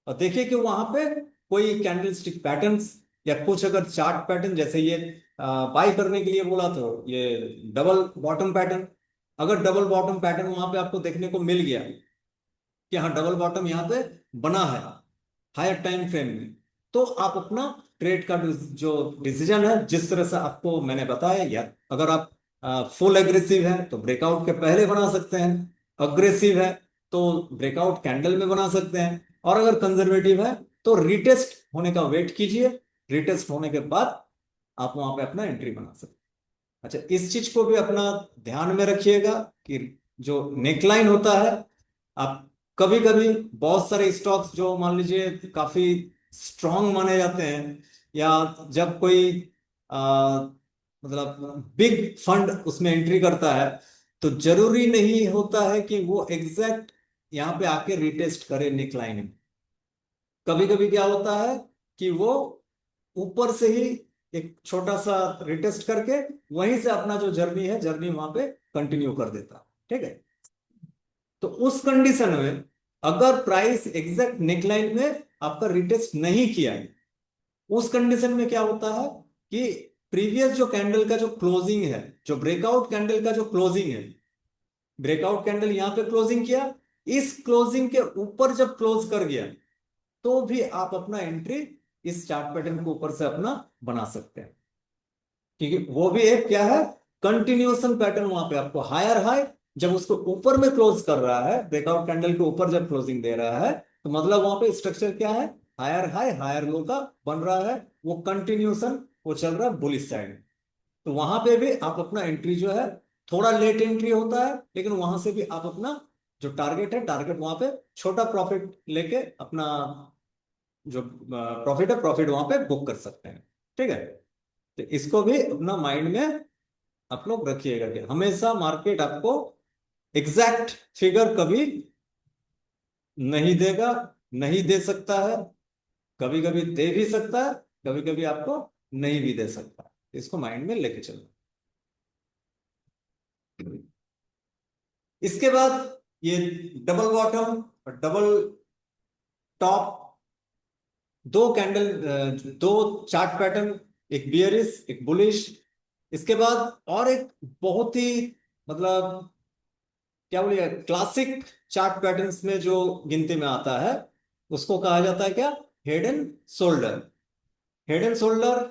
और देखिए कि वहां पे कोई कैंडलस्टिक पैटर्न्स या कुछ अगर चार्ट पैटर्न, जैसे ये बाय करने के लिए बोला तो ये डबल बॉटम पैटर्न, अगर डबल बॉटम पैटर्न वहां पे आपको देखने को मिल गया कि हाँ डबल बॉटम यहाँ पे बना है हायर टाइम फ्रेम में, तो आप अपना ट्रेड का जो डिसीजन है, जिस तरह से आपको मैंने बताया, या अगर आप फुल एग्रेसिव है तो ब्रेकआउट के पहले बना सकते हैं, अग्रेसिव है तो ब्रेकआउट कैंडल में बना सकते हैं, और अगर कंजर्वेटिव है तो रिटेस्ट होने का वेट कीजिए, रिटेस्ट होने के बाद आप वहां पे अपना एंट्री बना सकते हैं। अच्छा, इस चीज को भी अपना ध्यान में रखिएगा कि जो नेकलाइन होता है, आप कभी कभी बहुत सारे स्टॉक्स जो मान लीजिए काफी स्ट्रांग माने जाते हैं, या जब कोई आ, मतलब बिग फंड उसमें एंट्री करता है, तो जरूरी नहीं होता है कि वो एग्जैक्ट यहाँ पे आके रिटेस्ट करे नेकलाइन में। कभी कभी क्या होता है कि वो ऊपर से ही एक छोटा सा रिटेस्ट करके वहीं से अपना जो जर्नी है, जर्नी वहां पे कंटिन्यू कर देता है। ठीक है। तो उस कंडीशन में अगर प्राइस एग्जैक्ट नेकलाइन में आपका रिटेस्ट नहीं किया है, उस कंडीशन में क्या होता है कि प्रीवियस जो कैंडल का जो क्लोजिंग है, जो ब्रेकआउट कैंडल का जो क्लोजिंग है, ब्रेकआउट कैंडल यहां पे क्लोजिंग किया, इस क्लोजिंग के ऊपर जब क्लोज कर गया, तो भी आप अपना एंट्री इस चार्ट पैटर्न के ऊपर से अपना बना सकते हैं, क्योंकि वो भी एक क्या है, कंटिन्यूएशन पैटर्न। वहां पे आपको हायर हाई जब उसको ऊपर में क्लोज कर रहा है, ब्रेकआउट कैंडल के ऊपर जब क्लोजिंग दे रहा है, तो मतलब वहां पे स्ट्रक्चर क्या है, हायर हाई हायर लो का बन रहा है, वो कंटिन्यूएशन वो चल रहा है बुलिश साइड। तो वहां पे भी आप अपना एंट्री जो है, थोड़ा लेट एंट्री होता है, लेकिन वहां से भी आप अपना जो टारगेट है, टारगेट वहां पे छोटा प्रॉफिट लेके अपना जो प्रॉफिट है, प्रॉफिट वहां पे बुक कर सकते हैं। ठीक है। तो इसको भी अपना माइंड में आप लोग रखिएगा कि हमेशा मार्केट आपको एग्जैक्ट फिगर कभी नहीं देगा, नहीं दे सकता है, कभी कभी दे भी सकता है, कभी कभी आपको नहीं भी दे सकता। इसको माइंड में लेके चलो। इसके बाद ये डबल बॉटम और डबल टॉप, दो कैंडल, दो चार्ट पैटर्न, एक बियरिश एक बुलिश। इसके बाद और एक बहुत ही मतलब क्या बोलिए क्लासिक चार्ट पैटर्न्स में जो गिनती में आता है, उसको कहा जाता है क्या, head and shoulder. Head and shoulder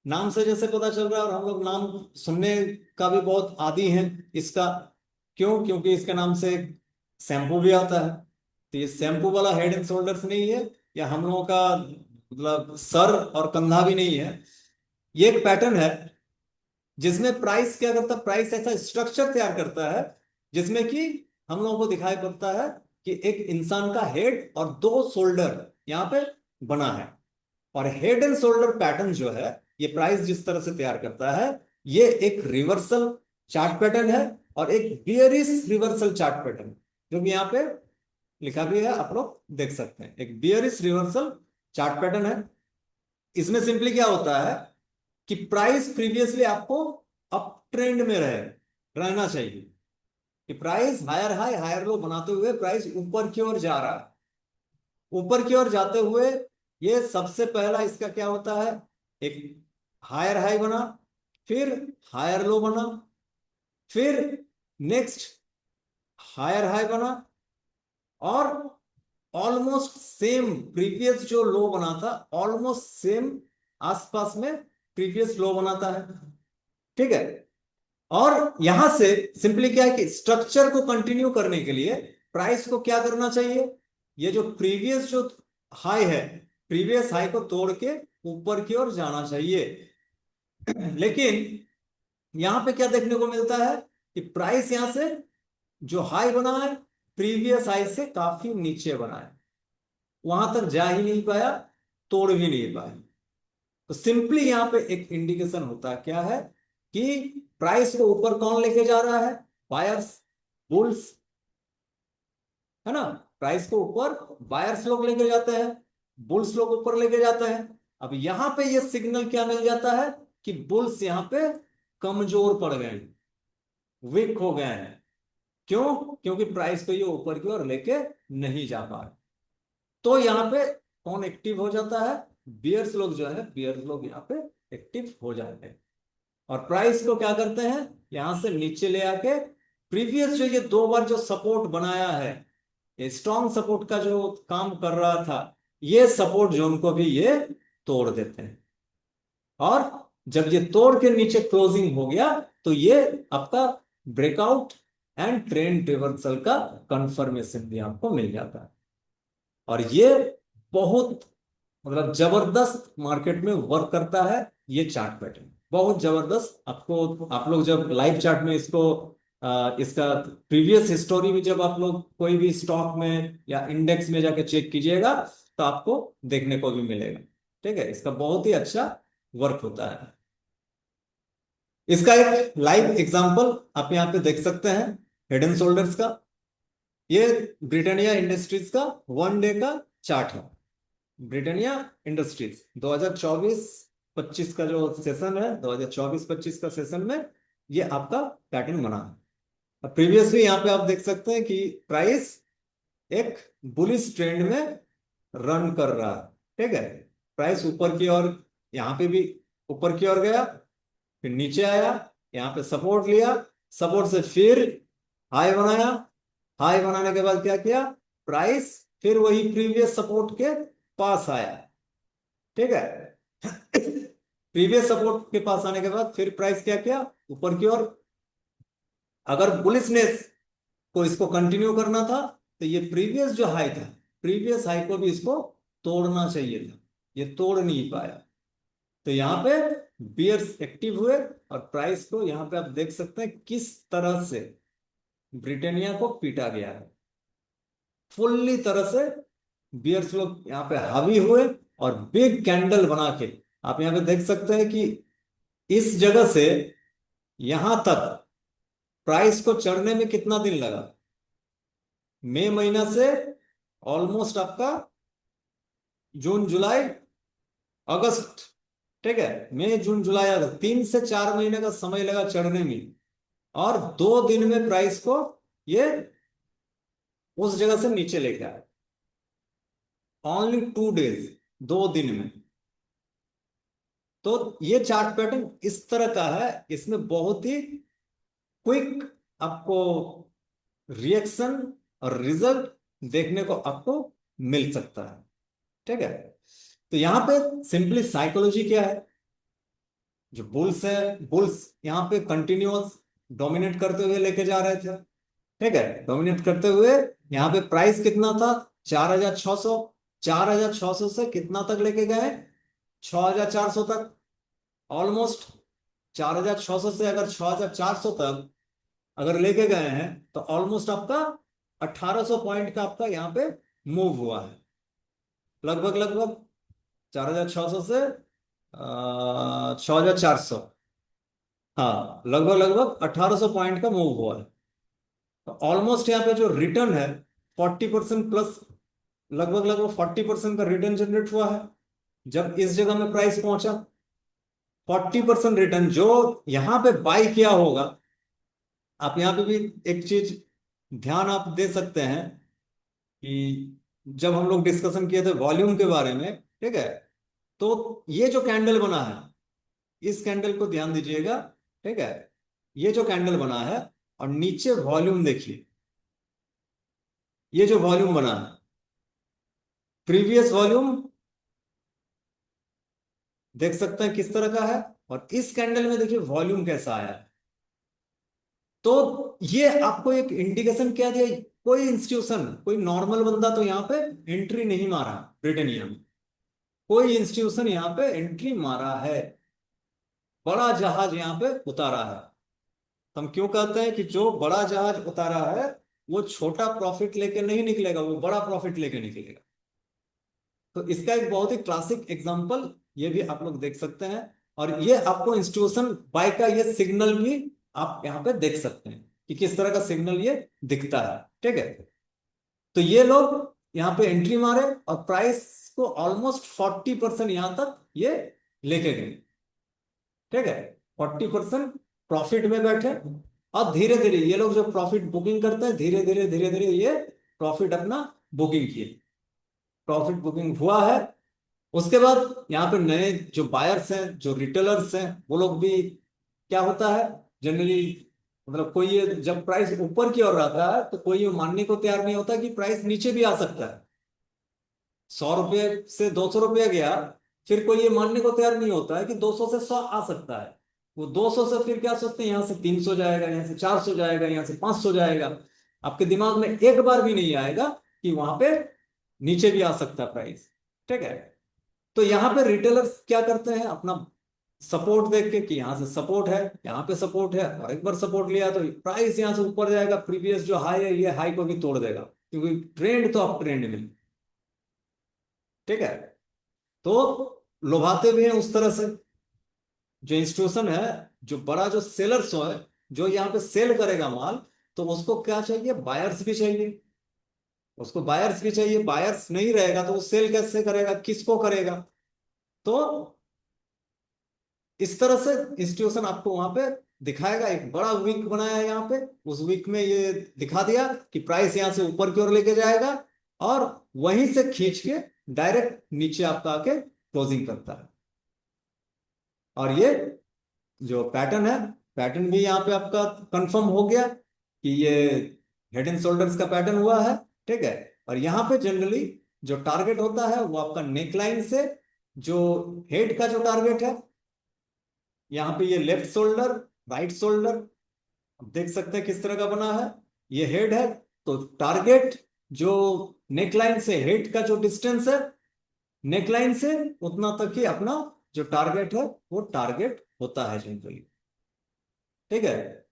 नाम से जैसे पता चल रहा है, और हम लोग नाम सुनने का भी बहुत आदी हैं इसका। क्यों? क्योंकि इसके नाम से शैम्पू भी आता है। तो ये शैम्पू वाला हेड एंड शोल्डर्स नहीं है, या हम लोगों का मतलब सर और कंधा भी नहीं है। ये एक पैटर्न है जिसमें प्राइस क्या करता है, प्राइस ऐसा स्ट्रक्चर तैयार करता है जिसमें कि हम लोगों को दिखाई पड़ता है कि एक इंसान का हेड और दो शोल्डर यहाँ पे बना है। और हेड एंड शोल्डर पैटर्न जो है, ये प्राइस जिस तरह से तैयार करता है, ये एक रिवर्सल चार्ट पैटर्न है और एक बियरिश रिवर्सल चार्ट पैटर्न, जो कि यहाँ पे लिखा भी है, आप लोग देख सकते हैं। एक बियरिश रिवर्सल चार्ट पैटर्न है। इसमें सिंपली क्या होता है कि प्राइस प्रीवियसली आपको अप ट्रेंड में रहना चाहिए, कि price higher high higher low बनाते हुए प्राइस ऊपर की ओर जा रहा है। ऊपर की ओर जाते हुए ये सबसे पहला इसका क्या होता है, एक हायर हाई बना, फिर हायर लो बना, फिर नेक्स्ट हायर हाई बना, और ऑलमोस्ट सेम प्रीवियस जो लो बना था, ऑलमोस्ट सेम आसपास में प्रीवियस लो बनाता है। ठीक है। और यहां से सिंपली क्या है कि स्ट्रक्चर को कंटिन्यू करने के लिए प्राइस को क्या करना चाहिए, ये जो प्रीवियस जो हाई है, प्रीवियस हाई को तोड़ के ऊपर की ओर जाना चाहिए। लेकिन यहां पे क्या देखने को मिलता है कि प्राइस यहां से जो हाई बना है, प्रीवियस हाई से काफी नीचे बना है, वहां तक जा ही नहीं पाया, तोड़ भी नहीं पाया। तो सिंपली यहां पे एक इंडिकेशन होता है, क्या है कि प्राइस को ऊपर कौन लेके जा रहा है, बायर्स, बुल्स, है ना। प्राइस को ऊपर बायर्स लोग लेके जाते हैं, बुल्स लोग ऊपर लेके जाते हैं। अब यहां पे ये सिग्नल क्या मिल जाता है कि बुल्स यहां पे कमजोर पड़ गए हैं, वीक हो गए हैं। क्यों? क्योंकि प्राइस को ये ऊपर की ओर लेके नहीं जा पा रहे। तो यहाँ पे कौन एक्टिव हो जाता है, बियर्स लोग जो है, बियर्स लोग यहाँ पे एक्टिव हो जाते हैं और प्राइस को क्या करते हैं, यहां से नीचे ले आके प्रीवियस जो ये दो बार जो सपोर्ट बनाया है, ये स्ट्रॉन्ग सपोर्ट का जो काम कर रहा था, ये सपोर्ट जोन को भी ये तोड़ देते हैं। और जब ये तोड़ के नीचे क्लोजिंग हो गया, तो ये आपका ब्रेकआउट एंड ट्रेंड रिवर्सल का कंफर्मेशन भी आपको मिल जाता है। और ये बहुत मतलब जबरदस्त मार्केट में वर्क करता है। ये चार्ट पैटर्न बहुत जबरदस्त, आपको आप लोग जब लाइव चार्ट में इसको इसका प्रीवियस हिस्टोरी भी जब आप लोग कोई भी स्टॉक में या इंडेक्स में जाके चेक कीजिएगा, तो आपको देखने को भी मिलेगा। ठीक है, इसका बहुत ही अच्छा वर्क होता है। इसका एक लाइव एग्जांपल आप यहाँ पे देख सकते हैं, हेड एंड शोल्डर्स का। ये ब्रिटानिया इंडस्ट्रीज का 1 डे का चार्ट है। ब्रिटानिया इंडस्ट्रीज 2024-25 का जो सेशन है, 2024-25 का सेशन में ये आपका पैटर्न बना है। प्रीवियसली यहाँ पे आप देख सकते हैं कि प्राइस एक बुलिश ट्रेंड में रन कर रहा है। ठीक है, प्राइस ऊपर की ओर, यहाँ पे भी ऊपर की ओर गया, फिर नीचे आया, यहाँ पे सपोर्ट लिया, सपोर्ट से फिर हाई बनाया, हाई बनाने के बाद क्या किया, प्राइस फिर वही प्रीवियस सपोर्ट के पास आया। ठीक है, प्रीवियस सपोर्ट के पास आने के बाद फिर प्राइस क्या किया, ऊपर की ओर। अगर बुलिशनेस को इसको कंटिन्यू करना था, तो ये प्रीवियस जो हाई था, प्रीवियस हाई को भी इसको तोड़ना चाहिए था, ये तोड़ नहीं पाया। तो यहाँ पे बियर्स एक्टिव हुए और प्राइस को यहाँ पे आप देख सकते हैं किस तरह से ब्रिटानिया को पीटा गया है। फुल्ली तरह से बियर्स लोग यहाँ पे हावी हुए और बिग कैंडल बना के आप यहाँ पे देख सकते हैं कि इस जगह से यहां तक प्राइस को चढ़ने में कितना दिन लगा, मई महीना से ऑलमोस्ट आपका जून जुलाई अगस्त। ठीक है, मई जून जुलाई अगस्त 3 से 4 महीने का समय लगा चढ़ने में, और 2 दिन में प्राइस को ये उस जगह से नीचे लेके आया। ओनली 2 डेज, 2 दिन में। तो ये चार्ट पैटर्न इस तरह का है, इसमें बहुत ही क्विक आपको रिएक्शन और रिजल्ट देखने को आपको मिल सकता है। ठीक है, तो यहां पे सिंपली साइकोलॉजी क्या है, जो बुल्स है, बुल्स यहां पे कंटिन्यूअस डोमिनेट करते हुए लेके जा रहे थे, ठीक है, डोमिनेट करते हुए यहाँ पे प्राइस कितना था, 4,600। 4,600 से कितना तक लेके गए, 6,400 तक, ऑलमोस्ट। 4,600 से अगर 6,400 तक अगर लेके गए हैं तो ऑलमोस्ट आपका 1,800 पॉइंट का आपका यहाँ पे मूव हुआ है, लगभग लगभग। 4,600 से 6,400, हाँ लगभग लगभग 1,800 पॉइंट का मूव हुआ है। तो ऑलमोस्ट यहाँ पे जो रिटर्न है 40% प्लस, लगभग लगभग 40% का रिटर्न जनरेट हुआ है जब इस जगह में प्राइस पहुंचा। 40% रिटर्न जो यहाँ पे बाई किया होगा। आप यहाँ पे भी एक चीज ध्यान आप दे सकते हैं कि जब हम लोग डिस्कशन किए थे वॉल्यूम के बारे में, ठीक है, तो ये जो कैंडल बना है, इस कैंडल को ध्यान दीजिएगा, ठीक है, ये जो कैंडल बना है और नीचे वॉल्यूम देखिए, ये जो वॉल्यूम बना है, प्रीवियस वॉल्यूम देख सकते हैं किस तरह का है, और इस कैंडल में देखिए वॉल्यूम कैसा आया है। तो ये आपको एक इंडिकेशन क्या दिया, कोई इंस्टीट्यूशन, कोई नॉर्मल बंदा तो यहाँ पे एंट्री नहीं मारा ब्रिटेनिया में, कोई इंस्टीट्यूशन यहाँ पे एंट्री मारा है, बड़ा जहाज यहाँ पे उतारा है। हम क्यों कहते हैं कि जो बड़ा जहाज उतारा है वो छोटा प्रॉफिट लेके नहीं निकलेगा, वो बड़ा प्रॉफिट लेके निकलेगा। तो इसका एक बहुत ही क्लासिक एग्जांपल ये भी आप लोग देख सकते हैं, और ये आपको इंस्टीट्यूशन बाय का ये सिग्नल भी आप यहाँ पे देख सकते हैं कि किस तरह का सिग्नल ये दिखता है। ठीक है, तो ये लोग यहाँ पे एंट्री मारे और प्राइस को ऑलमोस्ट 40% यहां तक ये लेके गए। ठीक है, 40% प्रॉफिट में बैठे, और धीरे धीरे ये लोग जो प्रॉफिट बुकिंग करते हैं, धीरे धीरे धीरे धीरे ये प्रॉफिट अपना बुकिंग किए, प्रॉफिट बुकिंग हुआ है। उसके बाद यहाँ पे नए जो बायर्स हैं, जो रिटेलर्स हैं, वो लोग भी, क्या होता है जनरली, मतलब कोई ये जब प्राइस ऊपर की ओर रहता है तो कोई ये मानने को तैयार नहीं होता कि प्राइस नीचे भी आ सकता है। 100 रुपये से 200 रुपये गया, फिर कोई ये मानने को तैयार नहीं होता है कि 200 से 100 आ सकता है। वो 200 से फिर क्या सोचते हैं, यहाँ से 300 जाएगा, यहाँ से 400 जाएगा, यहाँ से 500 जाएगा। आपके दिमाग में एक बार भी नहीं आएगा कि वहां पे नीचे भी आ सकता है प्राइस। ठीक है, तो यहाँ पे रिटेलर्स क्या करते हैं, अपना सपोर्ट देख के कि यहाँ से सपोर्ट है, यहाँ पे सपोर्ट है, और एक बार सपोर्ट लिया तो प्राइस यहाँ से ऊपर जाएगा, प्रीवियस जो हाई है ये हाई को भी तोड़ देगा, क्योंकि ट्रेंड तो अप ट्रेंड में। ठीक है, तो लुभाते भी हैं उस तरह से। जो इंस्टीट्यूशन है, जो बड़ा जो सेलर्स है, जो यहाँ पे सेल करेगा माल, तो उसको क्या चाहिए, बायर्स भी चाहिए। उसको बायर्स भी चाहिए, बायर्स नहीं रहेगा तो वो सेल कैसे करेगा, किसको करेगा। तो इस तरह से इंस्टीट्यूशन आपको वहां पे दिखाएगा, एक बड़ा वीक बनाया है यहाँ पे, उस वीक में ये दिखा दिया कि प्राइस यहाँ से ऊपर की ओर लेके जाएगा, और वहीं से खींच के डायरेक्ट नीचे आपका आके क्लोजिंग करता है। और ये जो पैटर्न है, पैटर्न भी यहाँ पे आपका कंफर्म हो गया कि ये हेड एंड शोल्डर्स का पैटर्न हुआ है। ठीक है, और यहाँ पे जनरली जो टारगेट होता है वो आपका नेकलाइन से, जो हेड का जो टारगेट है, यहाँ पे ये लेफ्ट शोल्डर, राइट शोल्डर, देख सकते हैं किस तरह का बना है, ये हेड है। तो टारगेट जो नेकलाइन से हेड का जो डिस्टेंस है, नेकलाइन से उतना तक ही अपना जो टारगेट है वो टारगेट होता है जनरली। ठीक है,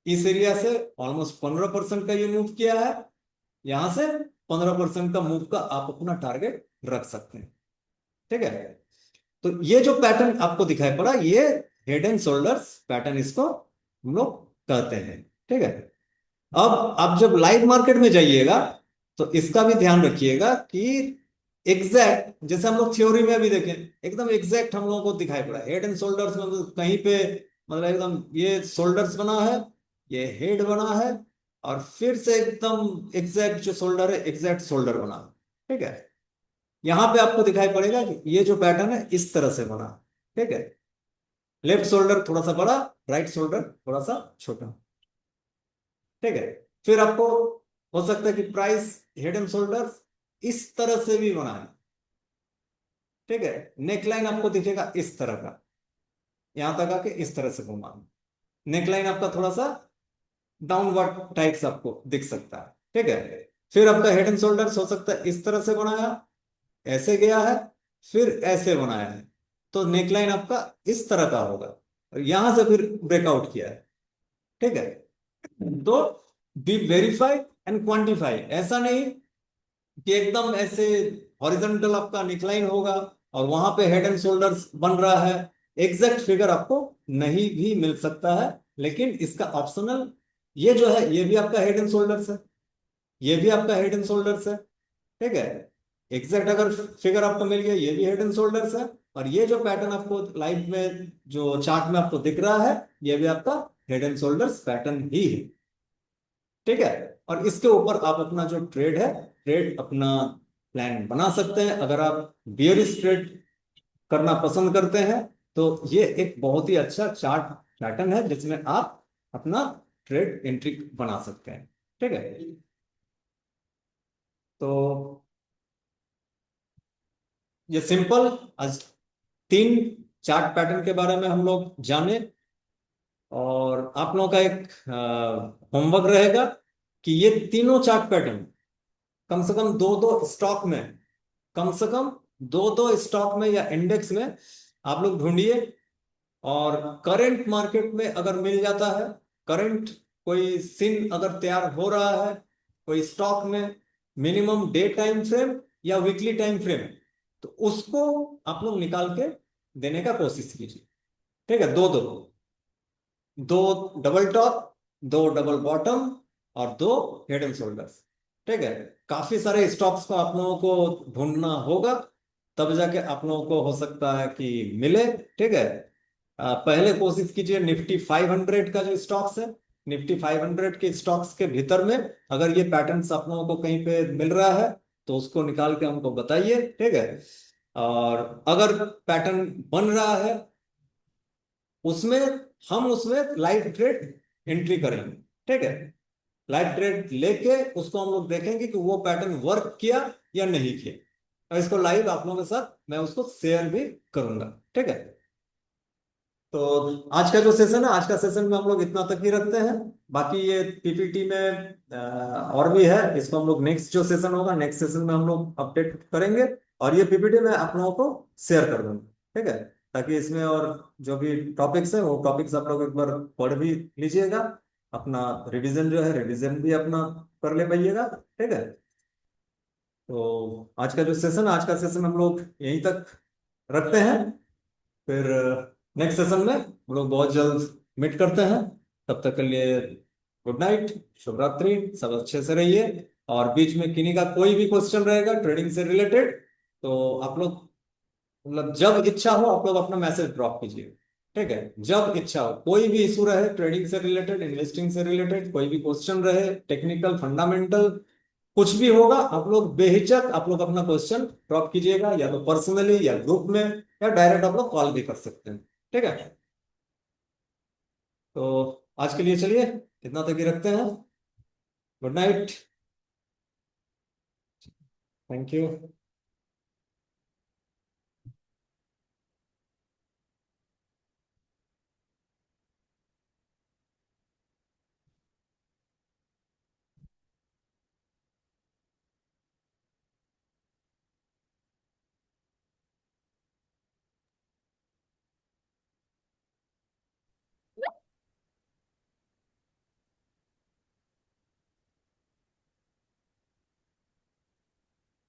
इस एरिया से ऑलमोस्ट 15% का ये मूव किया है, यहां से 15% का मूव का आप अपना टारगेट रख सकते हैं। ठीक है, तो ये जो पैटर्न आपको दिखाई पड़ा, ये हेड एंड शोल्डर्स पैटर्न इसको हम लोग कहते हैं। ठीक है, अब आप जब लाइव मार्केट में जाइएगा तो इसका भी ध्यान रखिएगा कि एग्जैक्ट, जैसे हम लोग थ्योरी में भी देखें, एकदम एग्जैक्ट हम लोगों को दिखाई पड़ा हेड एंड शोल्डर्स में, मतलब कहीं पे, मतलब एकदम ये शोल्डर्स बना है, ये हेड बना है, और फिर से एकदम एग्जैक्ट जो शोल्डर है एग्जैक्ट शोल्डर बना है। ठीक है, यहां पे आपको दिखाई पड़ेगा कि ये जो पैटर्न है इस तरह से बना। ठीक है, लेफ्ट शोल्डर थोड़ा सा बड़ा, राइट शोल्डर थोड़ा सा छोटा। ठीक है, फिर आपको हो सकता है कि प्राइस हेड एंड शोल्डर्स इस तरह से भी बना है। ठीक है, नेकलाइन आपको दिखेगा इस तरह का, यहां तक आके इस तरह से घुमा, नेकलाइन आपका थोड़ा सा डाउनवर्ड टाइप्स आपको दिख सकता है। ठीक है, फिर आपका हेड एंड शोल्डर्स हो सकता है इस तरह से बनाया, ऐसे गया है, फिर ऐसे बनाया है, तो नेकलाइन आपका इस तरह का होगा, और यहां से फिर ब्रेकआउट किया है। ठीक है, तो बी वेरीफाई एंड क्वांटिफाई, ऐसा नहीं कि एकदम ऐसे हॉरिजॉन्टल आपका नेकलाइन होगा और वहां पे हेड एंड शोल्डर्स बन रहा है। एग्जैक्ट फिगर आपको नहीं भी मिल सकता है, लेकिन इसका ऑप्शनल, ये जो है ये भी आपका हेड एंड शोल्डर्स है, ये भी आपका हेड एंड शोल्डर्स है। ठीक है, एग्जैक्ट अगर फिगर आपको मिल गया, ये भी हेड एंड शोल्डर्स है, और ये जो पैटर्न आपको लाइव में जो चार्ट में आपको दिख रहा है, ये भी आपका हेड एंड शोल्डर्स पैटर्न ही है। ठीक है, और इसके ऊपर आप अपना जो ट्रेड है, ट्रेड अपना प्लान बना सकते हैं। अगर आप बियरिश ट्रेड करना पसंद करते हैं, तो ये एक बहुत ही अच्छा चार्ट पैटर्न है जिसमें आप अपना ट्रेड एंट्री बना सकते हैं। ठीक है, तो ये सिंपल आज 3 चार्ट पैटर्न के बारे में हम लोग जाने, और आप लोगों का एक होमवर्क रहेगा कि ये तीनों चार्ट पैटर्न कम से कम दो दो स्टॉक में, कम से कम दो दो स्टॉक में या इंडेक्स में आप लोग ढूंढिए, और करंट मार्केट में अगर मिल जाता है, करंट कोई सीन अगर तैयार हो रहा है कोई स्टॉक में, मिनिमम डे टाइम फ्रेम या वीकली टाइम फ्रेम, तो उसको आप लोग निकाल के देने का कोशिश कीजिए। ठीक है, दो दो, दो डबल टॉप, दो डबल बॉटम, और दो हेड एंड शोल्डर्स। ठीक है, काफी सारे स्टॉक्स को आप लोगों को ढूंढना होगा, तब जाके आप लोगों को हो सकता है कि मिले। ठीक है, पहले कोशिश कीजिए निफ्टी 500 का जो स्टॉक्स है, निफ्टी 500 के स्टॉक्स के भीतर में अगर ये पैटर्न्स आप लोगों को कहीं पे मिल रहा है, तो उसको निकाल के हमको बताइए। ठीक है, और अगर पैटर्न बन रहा है उसमें, हम उसमें लाइव ट्रेड एंट्री करेंगे। ठीक है, लाइव ट्रेड लेके उसको हम लोग देखेंगे कि वो पैटर्न वर्क किया या नहीं किया, और इसको लाइव आप लोगों के साथ मैं उसको शेयर भी करूंगा। ठीक है, तो आज का जो सेशन है, आज का सेशन में हम लोग इतना तक ही रखते हैं। बाकी ये पीपीटी में और भी है, इसको हम लोग नेक्स्ट जो सेशन होगा, नेक्स्ट सेशन में हम लोग अपडेट करेंगे, और ये पीपीटी में आप लोगों को शेयर कर दूंगा। ठीक है, ताकि इसमें और जो भी टॉपिक्स है वो टॉपिक्स आप लोग एक बार पढ़ भी लीजिएगा, अपना रिवीजन जो है रिवीजन भी अपना कर ले पाइएगा। ठीक है, तो आज का सेशन हम लोग यहीं तक रखते हैं, फिर नेक्स्ट सेशन में हम लोग बहुत जल्द मीट करते हैं। तब तक के लिए गुड नाइट, शुभ रात्रि, सब अच्छे से रहिए। और बीच में किन्हीं का कोई भी क्वेश्चन रहेगा ट्रेडिंग से रिलेटेड, तो आप लोग मतलब जब इच्छा हो आप लोग अपना मैसेज ड्रॉप कीजिए। ठीक है, जब इच्छा हो, कोई भी इशू रहे ट्रेडिंग से रिलेटेड, इन्वेस्टिंग से रिलेटेड, कोई भी क्वेश्चन रहे, टेक्निकल फंडामेंटल, कुछ भी होगा, आप लोग बेहिचक आप लोग अपना क्वेश्चन ड्रॉप कीजिएगा, या तो पर्सनली या ग्रुप में, या डायरेक्ट आप लोग कॉल भी कर सकते हैं। ठीक है, तो आज के लिए चलिए इतना तक ही रखते हैं। Good night, thank you.